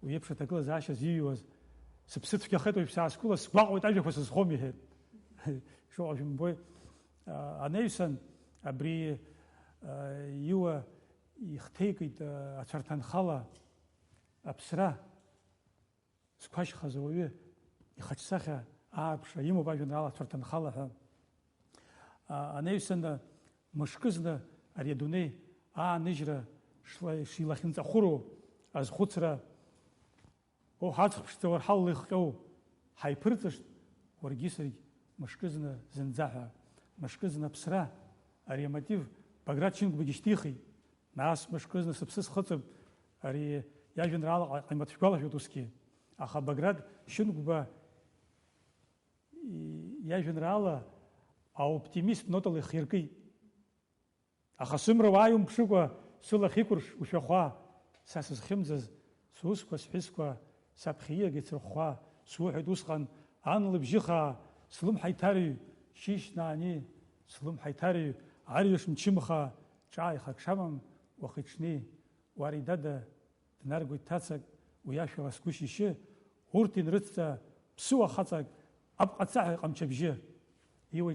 уи еиԥш аҭагылазаашьа зиҩуаз сыԥсы цәгьахеит уажә саасқәылаз сгәаҟуеит ажәақәа сызхом иҳәеит. Шоуа шәымбои, анаҩсан абри иуа ихҭеикит ацәарҭанхала аԥсра зқәашьхаз ауаҩы ихаҿсахьа аарԥшра имоуп ажәеинраала ацәарҭанхала ҳәа. Анаҩсан мышкызны ари адунеи ааныжьра шилахьынҵахәыроу азхәыцра ҳаҵх ԥшӡа уарҳалла ихҟьоу ҳаиԥырҵышт уаргьы саргь мышкызны зынӡа ҳәа. Мышкызны аԥсра ари амотив Баграт Чынқәбагьы ишьҭихит. Нас мышкызны сыԥсы схыҵып, ари иажәеинраала ҟаимаҭ шәгәалашәоит усгьы. Аха Баграт Чынқәба иажәеинраала аоптимист нотала ихиркит. Аха сымра уааиумԥшыкәа сылахь иқәырш ушәахәа, са сызхьымӡаз сусқәа сҳәысқәа саԥхьа ииагеит сырхәхәа, суҳәоит усҟан ан лыбжьыхаа слымҳа иҭарыҩ, шьышьнаани слымҳа иҭарыҩ, арҩаш мчымхаа ҿааихак шамам уахи-ҽни, уари дада днаргоит ҭацак, уи ашәала сгәы шьышьы, урҭ инрыцҵа ԥсыуа хаҵак, апҟацаҳәа иҟамчабжьы. Иуа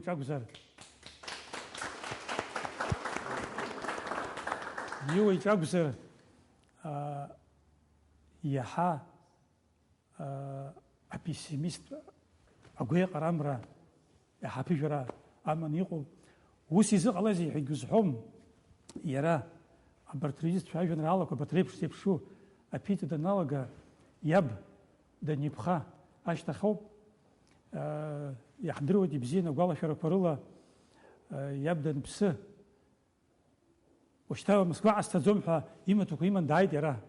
иҿакәзар иаҳа апессимист агәеиҟарамра иаҳа аԥыжәара аман иҟоуп. Ус изыҟалазеи ҳәа егьузҳәом. Иара абарҭ режиссорцәа ажәеинраалақәа абарҭ реиԥшу аԥиҵа даналага, иаб даниԥха ашьҭахьоуп. Иаҳдыруеит ибзианы агәалашәарақәа рыла, иаб данԥсы уажәшьҭа Москва ҟасҭаӡом ҳәа имаҭәақәа иман дааит иара.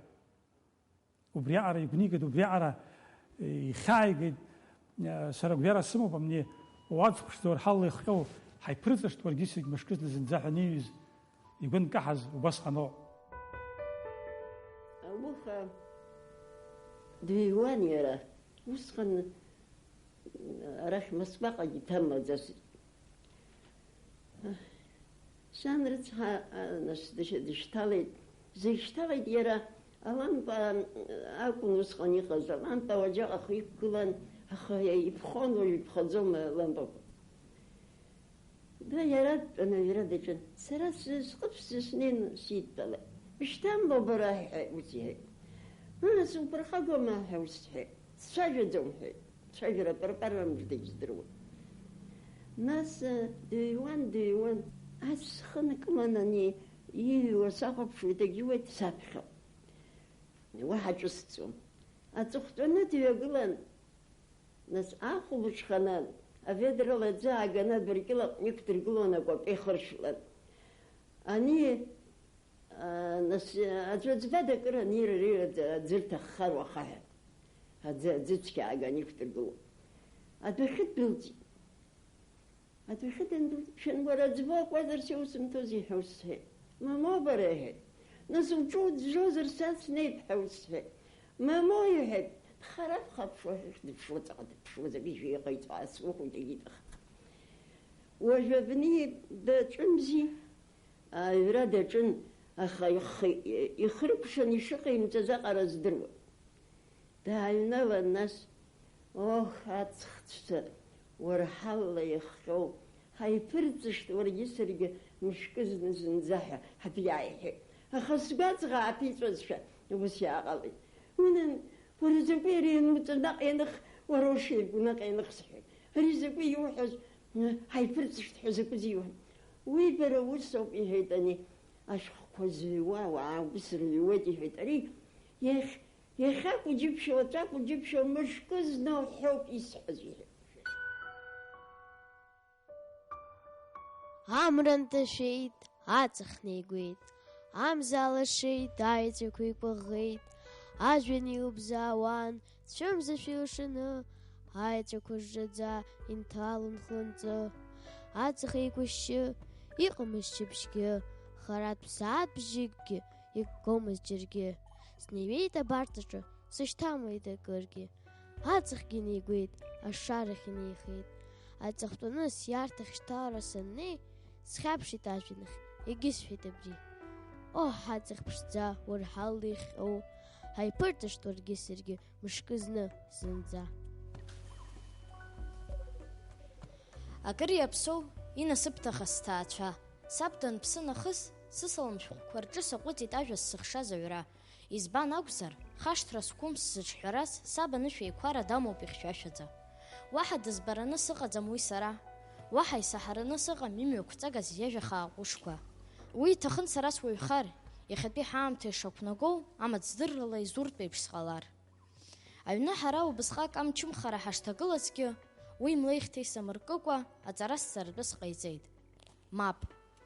Убри аҟара игәнигеит, убри аҟара ихьааигеит. Сара гәҩара сымоуп амни уаҵх ԥшӡа уарҳалла ихҟьоу ҳаиԥырҵышт уаргьы саргь мышкызны зынӡа ҳәа аниҩыз игәы нкаҳаз убасҟаноуп. Ауха дыҩуан иара, усҟан арахь Москваҟагьы ҭамлаӡацызт. Сан рыцҳа дышьҭалеит, зышьҭалеит иара алампа акәын усҟан иҟаз, алампа ауаџьаҟ иқәгылан, аха иԥхон уажә иԥхаӡом алампақәа. Иара дтәаны иара даҿын, сара сҟыԥсӡа снеины сидтәалеит. Бышьҭамло бара ус иҳәеит. Нас уԥырхагома ҳәа ус сҳәеит, сцәажәаӡом ҳәеит. Цәажәара парпарамждагь здыруан. Нас дыҩуан, ас схы накылан ани ииҩуа сахәаԥшуеит, егьиуеит саԥхьа. Уаҳа ҿысҭӡом. Аҵыхәтәаны дҩагылан, нас ахәылбыҽханы аведрала аӡы ааганы абыркьылаҟны иқәдыргылон акәапы ихыршәлан. Ани нас аӡәаӡбада акыр анира аӡы рҭаххар уаха ҳәа. Аӡы цқьа ааганы иқәдыргылон. Адәахьы ддәылҵит. Адәахьы дандәылҵит. Мшәан, уара аӡбы акәазарц иусымҭози ҳәа усҳәеит. Мамоу бара иҳәеит. Нас уҿы уӡәӡәозар са снеип ҳәа усҳәеит. Мамоу иҳәеит. Дхара-ԥха дыԥшуа ҵаҟа дыԥшуа зегьы иҟаиҵо аасухәоит егьиҭахха. Уажәы абни даҿын аҩра даҿын, аха ихрыкәшан ишыҟаимҵаз аҟара здыруан. Дааҩналан нас, ох, аҵхцәа уарҳалла ихҟьоу, ҳаиԥырҵышт уаргьы саргьы мышкы зны зынӡа ҳәа ҳаиҳәеит. Аха сгәаҵӷа ааԥиҵәазшәа ус иааҟалеит. Унан, уара закәи ари ануҵа наҟ ианых, уара ушеибгоу наҟ ианых сҳәеит. Ари закәи иуҳәаз ҳаиԥырҵышт ҳәа закәыз иуҳәаз. Уи бара ус ауп иҳәеит ани ашәҟәқәа зыҩуа ауаа ус рыҩуеит иҳәеит. Ари иахьакәу џьыбшьо, аҵәакәу џьыбшьо мышкы зны ҳәоуп исҳәаз иҳәеит. Амра нҭашәеит, аҵых неигәеит, амза алашеит, аеҵәақәа еикәаӷӷеит, ажәҩан илбзаауан, цәымзашәа илшаны, аеҵәақәа жжаӡа инҭалон хланҵы, аҵых еиқәышьшьы, иҟамызт шьыбжьгьы, харатә сааҭбжьыкгьы икгомызт џьаргьы. Снеиҩеит абарҵаҿы, сышьҭамлеит акыргьы. Аҵыхгьы неигәеит, ашарахь инеихеит. Аҵыхтәаны сиарҭахь шьҭалара саннеи, схьаԥшит ажәҩанахь, егьысҳәеит абри. Оҳ, аҵых ԥшӡа, уара ҳалихҟьоу, ҳаиԥырҵышт уаргьы саргьы мышкы зны зынӡа. Акыр иаԥсоу инасыԥдаха сҭаацәа. Саб данԥсы нахыс, сысалам шәҟәқәа рҿы саҟәыҵит ажәа сзыхшаз аҩра. Избан акәзар, хашҭра сқәым сзыҿҳәараз саб анышә еиқәара дамоуп ихьшәашәаӡа. Уаҳа дызбараны сыҟаӡам уи сара, уаҳа исаҳараны сыҟам имҩақәҵагаз иажәа ҟәышқәа. Уи иҭахын сара суаҩхар, иахьатәи ҳаамҭа ишақәнагоу амаҵздыррала изуртә еиԥш сҟалар. Аҩны ҳара убысҟак амчымхара ҳашҭагылазгьы, уи млеихҭеи самыркыкәа аҵара сцаратәы сҟаиҵеит. Мап,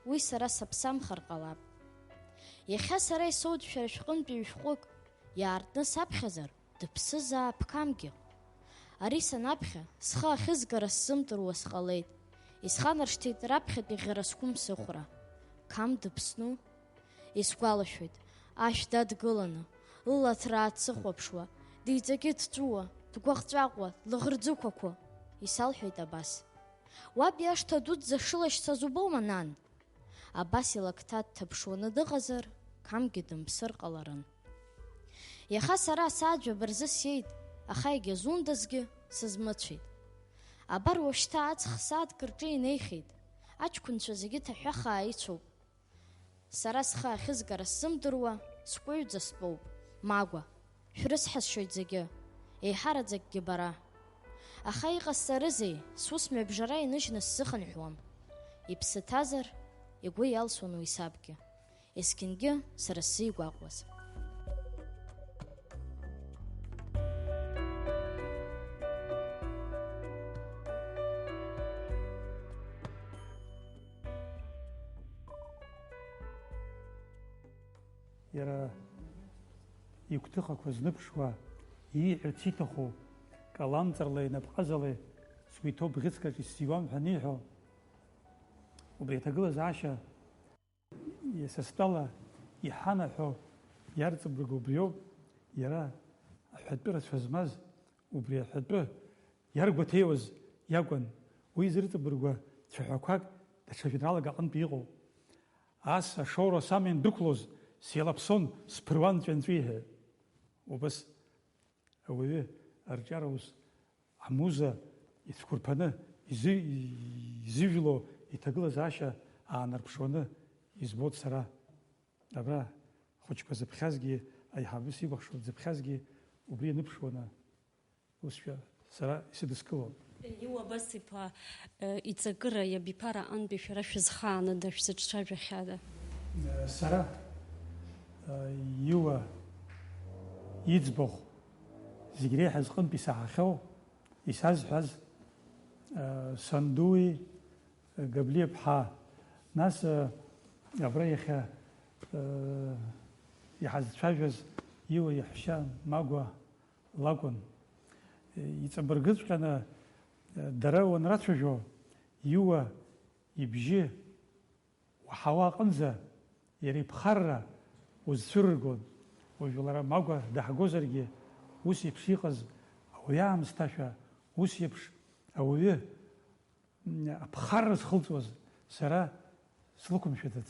уи сара саԥсамхар ҟалап. Иахьа сара исоуд шәара шәҟынтәи ҩшәҟәык, иаартны саԥхьазар, дыԥсызаап Қамгьы. Ари санаԥхьа, схы ахьызгара сзымтыруа сҟалеит. Исханаршҭит раԥхьатәи ӷьара зқәым сыхәра. Қам дыԥсну? Исгәалашәоит, ашә дадгыланы, лылаҭраа дсыхәаԥшуа, диҵаки дҵәуа, дгәаҟҵәаҟуа, длаӷырӡықәақәа. Исалҳәеит абас. Уаб иашҭа дуӡӡа шылашьцаз убома, нан? Абас илакҭа дҭаԥшуаны дыҟазар, Қамгьы дымԥсыр ҟаларын. Иаха сара асааӡәаба рзы сиеит, аха егьазундазгьы сызмыцәеит. Абар уажәшьҭа аҵх сааҭк рҿы инеихеит, аҷкәынцәа зегьы ҭаҳәахаа ицәоуп. Сара схы ахьызгара сзымдыруа, скәаҩӡа стәоуп. Магәа, шәрысҳасшьоит зегьы, еиҳараӡакгьы бара. Аха иҟасҵарызеи, сус мҩабжара иныжьны сзыхынҳәуам. Иԥсы ҭазар, игәы иалсуан уи сабгьы. Есқьынгьы сара сзигәаҟуаз. Иара игәҭыхақәа зныԥшуа, ииҳәарц иҭаху, каламҵарла инапҟазала сгәы иҭоу бӷьыцкаҿ исиуам ҳәа аниҳәо, убри аҭагылазаашьа иасастәала иҳанаҳәо иарҵабырго убриоуп, иара аҳәатәы рацәа змаз, убри аҳәатәы иаргәаҭеиуаз иакәын, уи зырҵабыргуа цәаҳәақәак даҽа жәеинраалак аҟынтәи иҟоуп. Ас ашоура самин дәықәлоз сеилаԥсон сԥыруан ҵәҩанҵәиҳәа. Убас ауаҩы арҿиара ус амуза ицәқәырԥаны изыжәло иҭагылазаашьа аанарԥшуаны избоит сара. Абра хәыҷқәа зыԥхьазгьы, аиҳабыс икәыхшоу дзыԥхьазгьы убри аныԥшуаны усшәа сара исыдыскылон. Иуа Абас-иԥа иҵакыра иабиԥара антәи шәара шәызхаанада, шәзыҿцәажәахьада? Сара Иуа иӡбахә зегь реиҳа зҟынтә исаҳахьоу, исазҳәаз сандуи Габлиаԥҳа, нас абра иахьа иҳазцәажәаз Иуа иаҳәшьа Магәа лакәын. Иҵабыргыҵәҟьаны дара уанрацәажәо, Иуа ибжьы уаҳауа аҟынӡа иара иԥхарра узцәырыргон. Уажәы лара Магәа даҳгозаргьы, ус еиԥш иҟаз ауаҩы аамсҭашәа, ус еиԥш ауаҩы аԥхарра зхылҵуаз сара слықәымшәаӡац.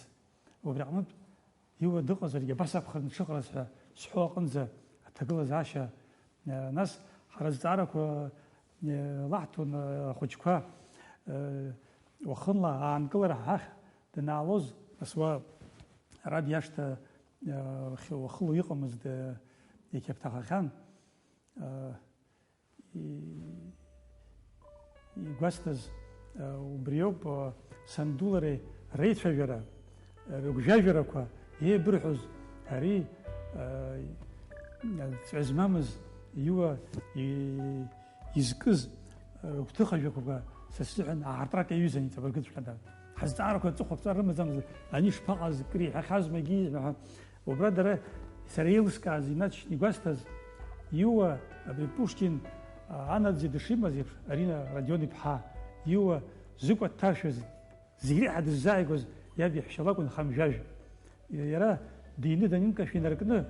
Убри аҟнытә Иуа дыҟазаргьы абас акәхарын дшыҟалаз ҳәа сҳәо аҟынӡа аҭагылазаашьа, нас ҳара зҵаарақәа лаҳҭон ахәыҷқәа, уахынла аанкылара ҳахь данаалоз асуа араб иашҭа уахыло иҟамызт иқьаԥҭахахьан игәасҭаз убри ауп санду лареи реицәажәара рыгәжәажәарақәа еибырҳәоз ари ҵҩа змамыз иуа изкыз рыгәҭыхажәақәақәа са сзыҳәан аартрак аҩызан иҵабыргыҵәҟьада ҳазҵаарақәа аҵыхәаԥҵәа рымаӡамызт ани шԥаҟаз кыр иҳәахьазма егьи убра дара сара еилыскааз инаҵшьны игәасҭаз иуа абри Пушкин анаӡӡеи дышимаз еиԥш Арина Радион-иԥҳа иуа зыкәа дҭаршәыз зегь реиҳа дыззааигәаз иаб иаҳәшьа лакәын Хамжәажә. Иара дины данинкашәа инаркны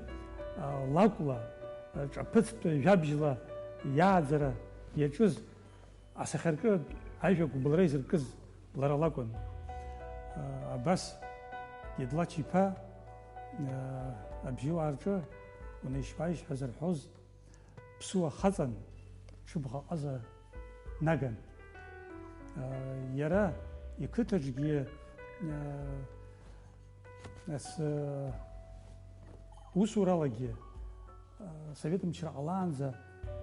лакәла ҿаԥыцтә жәабжьла иааӡара иаҿыз асахьаркыратә ажәақәа былра изыркыз лара лакәын. Абас Гьедлач-иԥа абжьыуаа рҿы унеишьпа-ишьҳәа зырҳәоз ԥсуа хаҵан ҽыбӷа ҟаза наган. Иара иқыҭаҿгьы усуралагьы Совет мчра ҟалаанӡа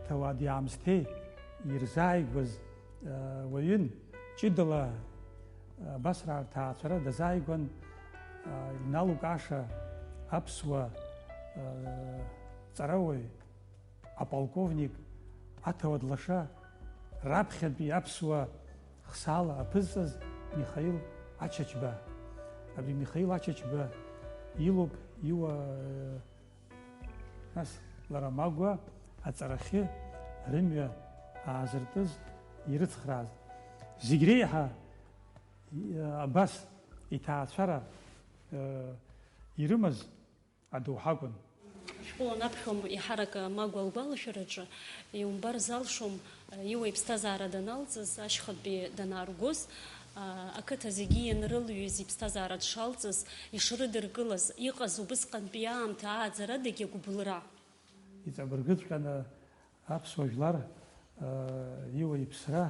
ҭауади аамсҭеи ирзааигәаз уаҩын ҷыдала абасраа рҭаацәара дазааигәан иналукааша аԥсуа ҵарауаҩ аполковник аҭауад лаша раԥхьатәи аԥсуа хсаала аԥызҵаз Михаил Ачачба. Абри Михаил Ачачба илоуп иуа нас лара магәа аҵарахьы рымҩа аазыртыз ирыцхрааз. Зегь реиҳа абас иҭаацәара ирымаз адоуҳакәын. Шәҟәы анаԥхьом иҳарак Магәа лгәалашәараҿы иумбар залшом иуа иԥсҭазаара даналҵыз ашьхатәи данааргоз ақыҭа зегьы ианрылҩыз иԥсҭазаара дшалҵыз ишрыдыркылаз иҟаз убысҟантәи аамҭа ааӡарадагьы агәыблра. Иҵабыргыҵәҟьаны аԥсуа жәлар иуа иԥсра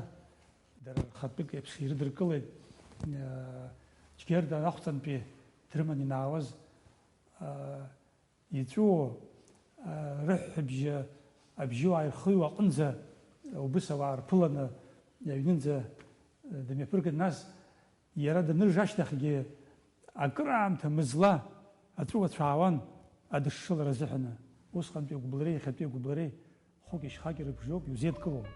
дара рхатәык еиԥш ирыдыркылеит. Џьгьерда ахәҵантәи дрыман инаауаз иҵәуо рыҳәҳәабжьы абжьыуаа ирхыҩуа аҟынӡа убысауаа рԥыланы аҩнынӡа дымҩаԥырган, нас иара даныржа ашьҭахьгьы акыраамҭа мызла аҵәуа цәаауан адышшылара азыҳәаны. Усҟантәи агәыблреи иахьатәи агәыблреи хәыки шьхаки рыбжьоуп, иузеидкылом.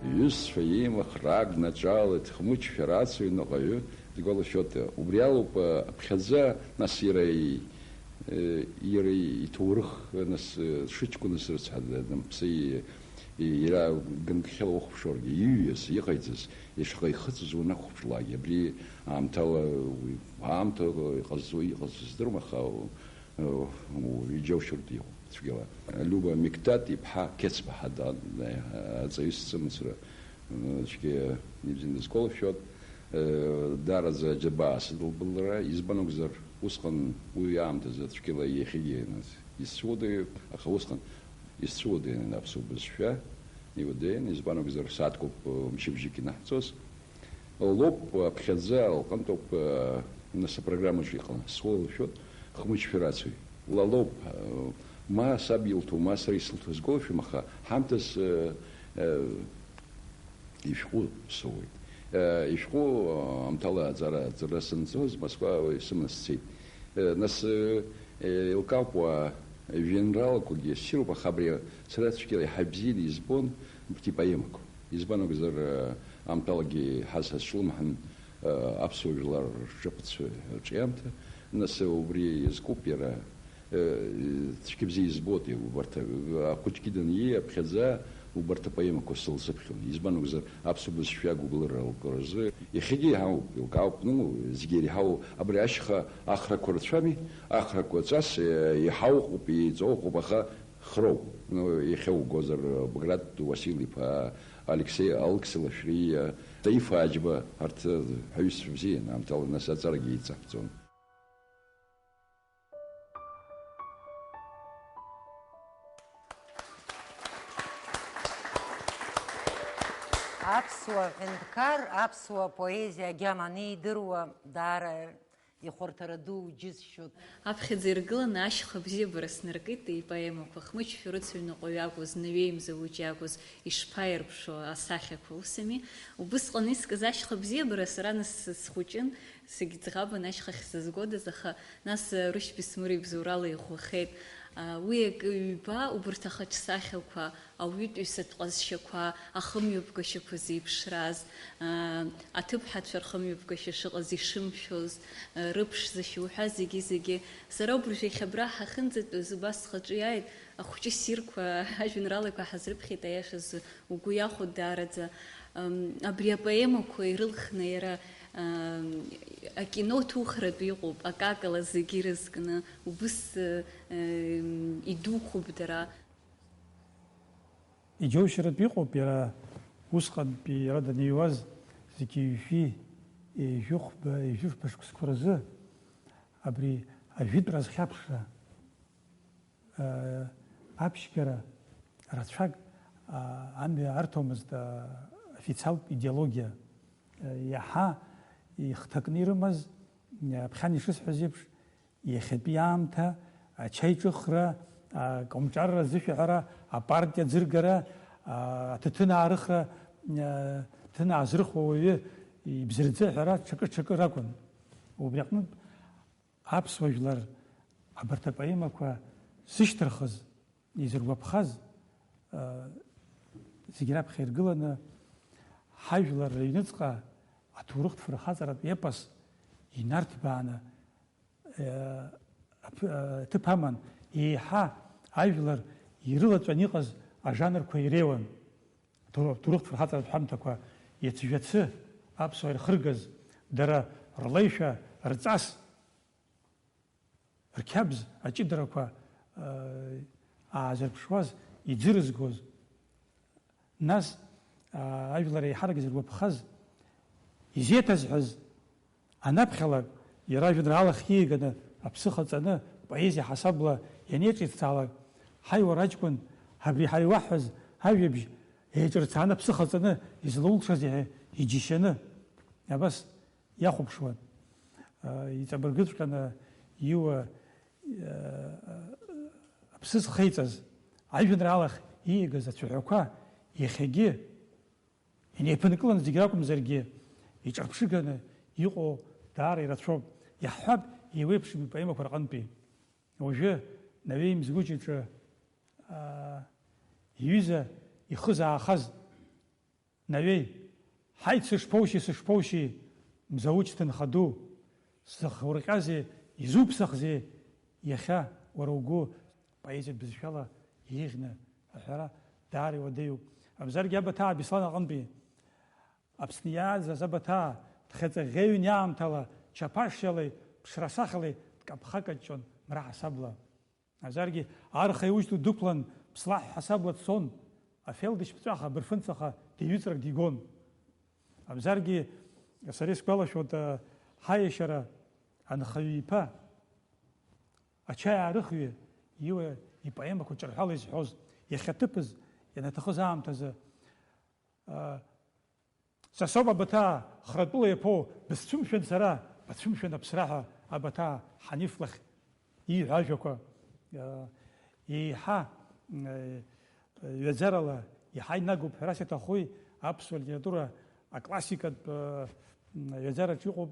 Иҩызцәа еимахраак днаҿалеит Хмыҷ Ферациа иныҟаҩы дгәалашәоит. Убри алоуп аԥхьаӡа нас иара иҭоурых нас дшыҷкәыныз рыцҳа ԥсы иара ганкхьала ухәаԥшуаргьы иҩыз иҟаиҵаз ишаҟа ихыҵыз унақәхәаԥшлакгьы абри аамҭала аамҭа иҟазҵо иҟаз здырам, аха иџьаушьартә иҟоуп цәгьала. Люба Миктат иԥҳа Қьецбаҳа аҵаҩыс ҵымыцра цәгьа ибзин дызгәалашәоит. Дараӡа џьабаа сыдылбылра, избан акәзар усҟан уи аамҭазы цәгьала иахьагьы исцәуадаҩуп, аха усҟан исцәуадаҩын аԥсуа бызшәа иуадаҩын, избан акәзар сааҭқәоуп мчыбжьык инаҳҵоз. Лоуп аԥхьаӡа лҟынтәоуп нас апрограммаҿы иҟалан сгәалашәоит Хмыҷ Ферациа. Лалоуп ма саб илҭо, ма сара исылҭо сгәалашәом, аха ҳамҭас ишәҟәы соуеит. Ишәҟәы амҭала аҵара сынҵоз Москва сыманы сцеит. Нас илкаупуа жәеинраалақәагьы ссируп, аха абри сара цәгьала иаҳа бзианы избон птипоемақәа. Избан акәзар амҭалагьы ҳазҳаз шлымҳан аԥсуа жәлар рҿаԥыцәа рҿиамҭа. Нас убри иазкуп иара цәгьа бзиа избоит убарҭ ахәыҷгьы данииа аԥхьаӡа убарҭ апоемақәа сылзыԥхьон. Избан акәзар аԥсуа бызшәа агәыблыра рразы иахьагьы иаҳауп, илкаауп, зегьы иреиҳау абри ашьха ахрақәа рацәами, ахрақәа ҵас иҳауҟуп, иҵоуҟуп, аха хроуп. Иахьаугозар Баграт Уасил-иԥа, Алексей Алксилашәри, Таиф Аџьба, арҭ ҳаҩсцәа бзиан, аамҭала нас аҵарагьы еиҵаҳҵон. аԥсуа ҳәынҭқар, аԥсуа поезиа агьама анидыруа даара ихәарҭара ду џьысшьоит. Аԥхьаӡа иргыланы ашьха бзиабара снаркит ипоемақәа Хмыҷ шәарыцаҩныҟәаҩ акәыз, Навеи Мзауҷ акәыз ишԥаирԥшо асахьақәа усами. Убысҟан искыз ашьха бзиабара сара нас схәыҷын, сегьӡӷабын ашьхахь сызгодаз, аха нас Рушьби Смыри Бзоурала иӷәӷәахеит. Уи акы ҩба убырҭ ахаҿсахьақәа, ауаҩытәыҩсатә ҟазшьақәа, ахымҩаԥгашьақәа зеиԥшраз, аҭыԥҳацәа рхымҩаԥгашьа шыҟаз ишымшәоз, рыԥшӡашьа уҳәа зегьы сара убыржәы иахьабра ҳахьынӡатәыз убас схаҿы иааит ахәҷы ссирқәа, ажәеинраалақәа ҳазрыԥхьеит аиашаз угәы иахәоит даараӡа. Абри апоемақәа ирылхны иара акино ҭухратә иҟоуп, акакала зегьы ирызкны, убыс идухуп дара. Иџьоушьаратә иҟоуп иара усҟантәи иара даниуаз зегьы ижәыхәба шықәсқәа рзы абри ажәытәра зхьаԥшра аԥшьгара рацәак амҩа арҭомызт официалтә идеологиа. Иаҳа ихҭакны ирымаз, ԥхьан ишысҳәаз еиԥш, иахьатәи аамҭа ачаиҿыхра, акомҿарра азышәаҳәара, апартиа аӡыргара, аҭаҭын аарыхра, ҭын аазрыхуа ауаҩы ибзырӡы аҳәара ҽакы ракәын. Убри аҟнытә аԥсуа жәлар абарҭ апоемақәа зышьҭырхыз, изыргәаԥхаз зегьы раԥхьа иргыланы ҳажәлар рыҩныҵҟа аҭоурыхтә фырхаҵаратә епос инарҭбааны ҭыԥ аман. Еиҳа ажәлар ирылаҵәан иҟаз ажанрқәа иреиуан. Аҭоурыхтә фырхаҵаратә ҳәамҭақәа иацжәацы аԥсуаа ирхыргаз, дара рлеишәа, рҵас, рқьабз аҷыдарақәа аазырԥшуаз, иӡырызгоз. Нас ажәлар еиҳарак изыргәаԥхаз, изеиҭазҳәаз анаԥхьалак иара ажәеинраалах ииганы аԥсыха ҵаны поезиа ҳасабла ианеиҿицалак, ҳаи уара аҷкәын, абри ҳаиуаҳәаз ажәабжь еиҿырцааны аԥсыха ҵаны излаулшаз иџьышьаны абас иахәаԥшуан. Иҵабыргыҵәҟьаны иуа аԥсы зхеиҵаз ажәеинраалах иигаз ацәаҳәақәа иахьагьы инеиԥынкыланы зегьы ракәымзаргьы иҿарԥшыганы иҟоу даара ирацәоуп. Иаҳҳәап еиуеиԥшым ипоемақәа рҟынтәи. Уажәы Навеи Мзауҷ иҿы иҩыза ихыз аахаз Навеи, ҳаит сышԥоушьи, Мзауҷ ҭынха ду, сзыхурҟьазеи, изуԥсахзеи иахьа уара угәы поезиатә бызшәала еиӷьны аҳәара даара иуадаҩуп. Амзаргьы Абаҭаа Беслан аҟынтәи Аԥсны иааз Абаҭаа дхаҵаӷьеҩын иаамҭала, чаԥашьалеи, ԥшрасахьалеи дкаԥхакаҷҷон мра ҳасабла. Амзаргьы арха иушьҭу дықәлан ԥслаҳә ҳасабла дцон, афелдышь ԥҵәаха, абырфынҵаха диҩыҵрак дигон. Амзаргьы сара исгәалашәоит ҳаиашьара анхаҩы иԥа ачаи аарыхҩы иуа ипоемақәа ҿырҳәала изҳәоз, иахьаҭыԥыз ианаҭахыз аамҭазы са соуп Абаҭаа хратәыла иаԥоу, бысцәымшәан сара, бацәымшәан аԥсра ҳәа Абаҭаа Ҳаниф лахь ииҳәо ажәақәа еиҳа ҩаӡарала иаҳа инагоуп ҳәарас иаҭахуи аԥсуа литература аклассикатә ҩаӡараҿ иҟоуп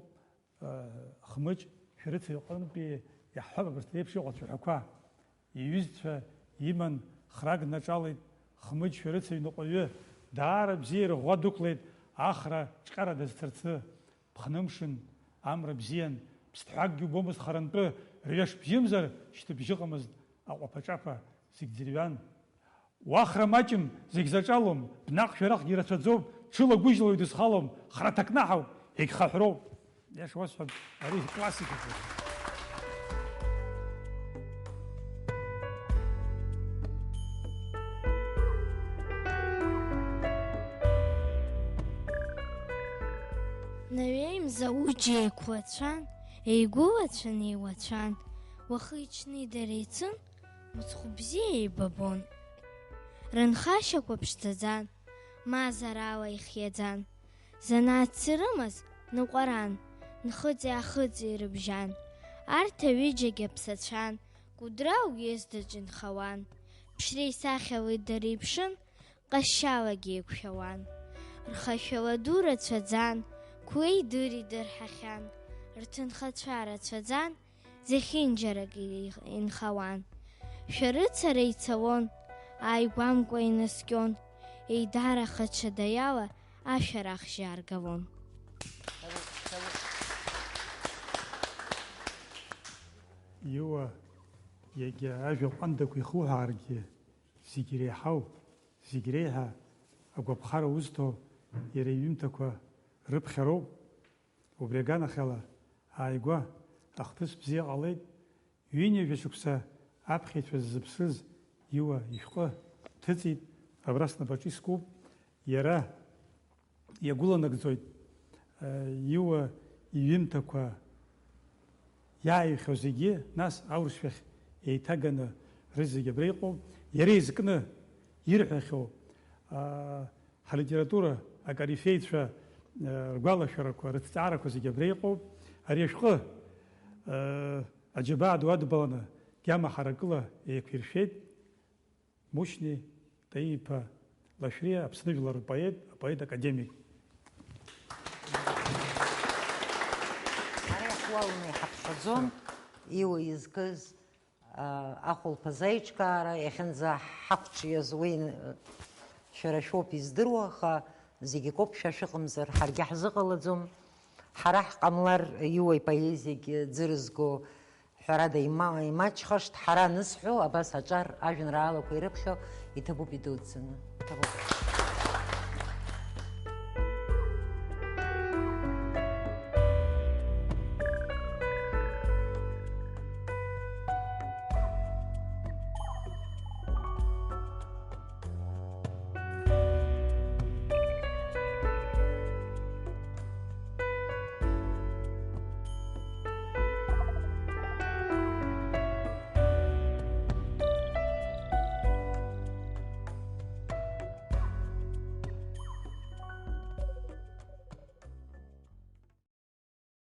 Хмыҷ Шәарыца иҟынтәи иаҳҳәап абарҭ еиԥш иҟоу ацәаҳәақәа. Иҩызцәа иман храк днаҿалеит, Хмыҷ Шәарыца иҩныҟәаҩы даара бзиа ирӷәӷәа дықәлеит, ахра ҿҟьара дазцарцы, ԥхнымшын, амра бзиан, ԥсҭҳәакгьы убомызт харантәы, рҩаш бзиамзар шьҭыбжьы ыҟамызт, аҟәаԥа-ҿаԥа зегь ӡырҩан. Уахра маҷым, зегь заҿалом, бнаҟ-шәарахгьы ирацәаӡоуп, ҽылагәыжьла уаҩ дызхалом, храҭакнаҳауп, егьхаҳәроуп. Иаша уасҳәап, ари классикақәоуп. Навеи Мзауҷ еиқәлацәан, еигәылацәан еиуацәан, уахи-ҽни дара еицын, мыцхә бзиа еибабон. Рынхашьақәа ԥшӡаӡан, мазарала ихиаӡан. Занааҭс ирымаз ныҟәаран, нхыҵи-аахыҵи рыбжьан. Арҭ аҩыџьагьы аԥсацәан, Кәыдры уездаҿ инхауан. Ԥшреи сахьалеи дара иԥшын, ҟазшьалагьы еиқәшәауан. Рхашәала ду рацәаӡан, Кәлеи-дыри дырҳахьан. Рҭынхацәа рацәаӡан, зехьынџьарак инхауан. Шәарыцара ицалон, ааигәамкәа инаскьон, еидараха ҽадаиала ашәарахжьы ааргалон. Иуа иагьа ажәа ҟәандақәа ихуҳааргьы зегь иреиҳау, зегь реиҳа агәаԥхара узҭо иара иҩымҭақәа рыԥхьароуп. Убри аганахьала ааигәа ахҭыс бзиа ҟалеит. Ҩынҩажәа шықәса аԥхьаҩцәа ззыԥсыз Иуа ишәҟы ҭыҵит, абра снапаҿы искуп. Иара иагәыланагӡоит Иуа иҩымҭақәа иааихьоу зегьы, нас аурысшәахь еиҭаганы рызегьы абра иҟоуп. Иара изкны ирҳәахьоу ҳалитература акорифеицәа ргәалашәарақәа, рыҭҵаарақәа зегьы абра иҟоуп. Ари ашәҟы аџьабаа ду адбаланы гьама ҳаракыла еиқәиршәеит. Мушьни Таииԥа Лашәриа, Аԥсны жәлар рпоет, апоет академик. Ари иҳаԥхьаӡом Иуа изкыз ахәылԥаз аиҿкаара, иахьынӡаҳақәҿиаз уи шәара шәоуп издыруа, аха зегьы коуп шәашәыҟамзар ҳаргьы ҳзыҟалаӡом. Ҳара ҳҟамлар Иуа ипоезиагьы ӡырызго ҳәарада имаҷхашт. Ҳара анысҳәо, абас аҿар ажәеинраалақәа ирыԥхьо иҭабуп идуӡӡаны.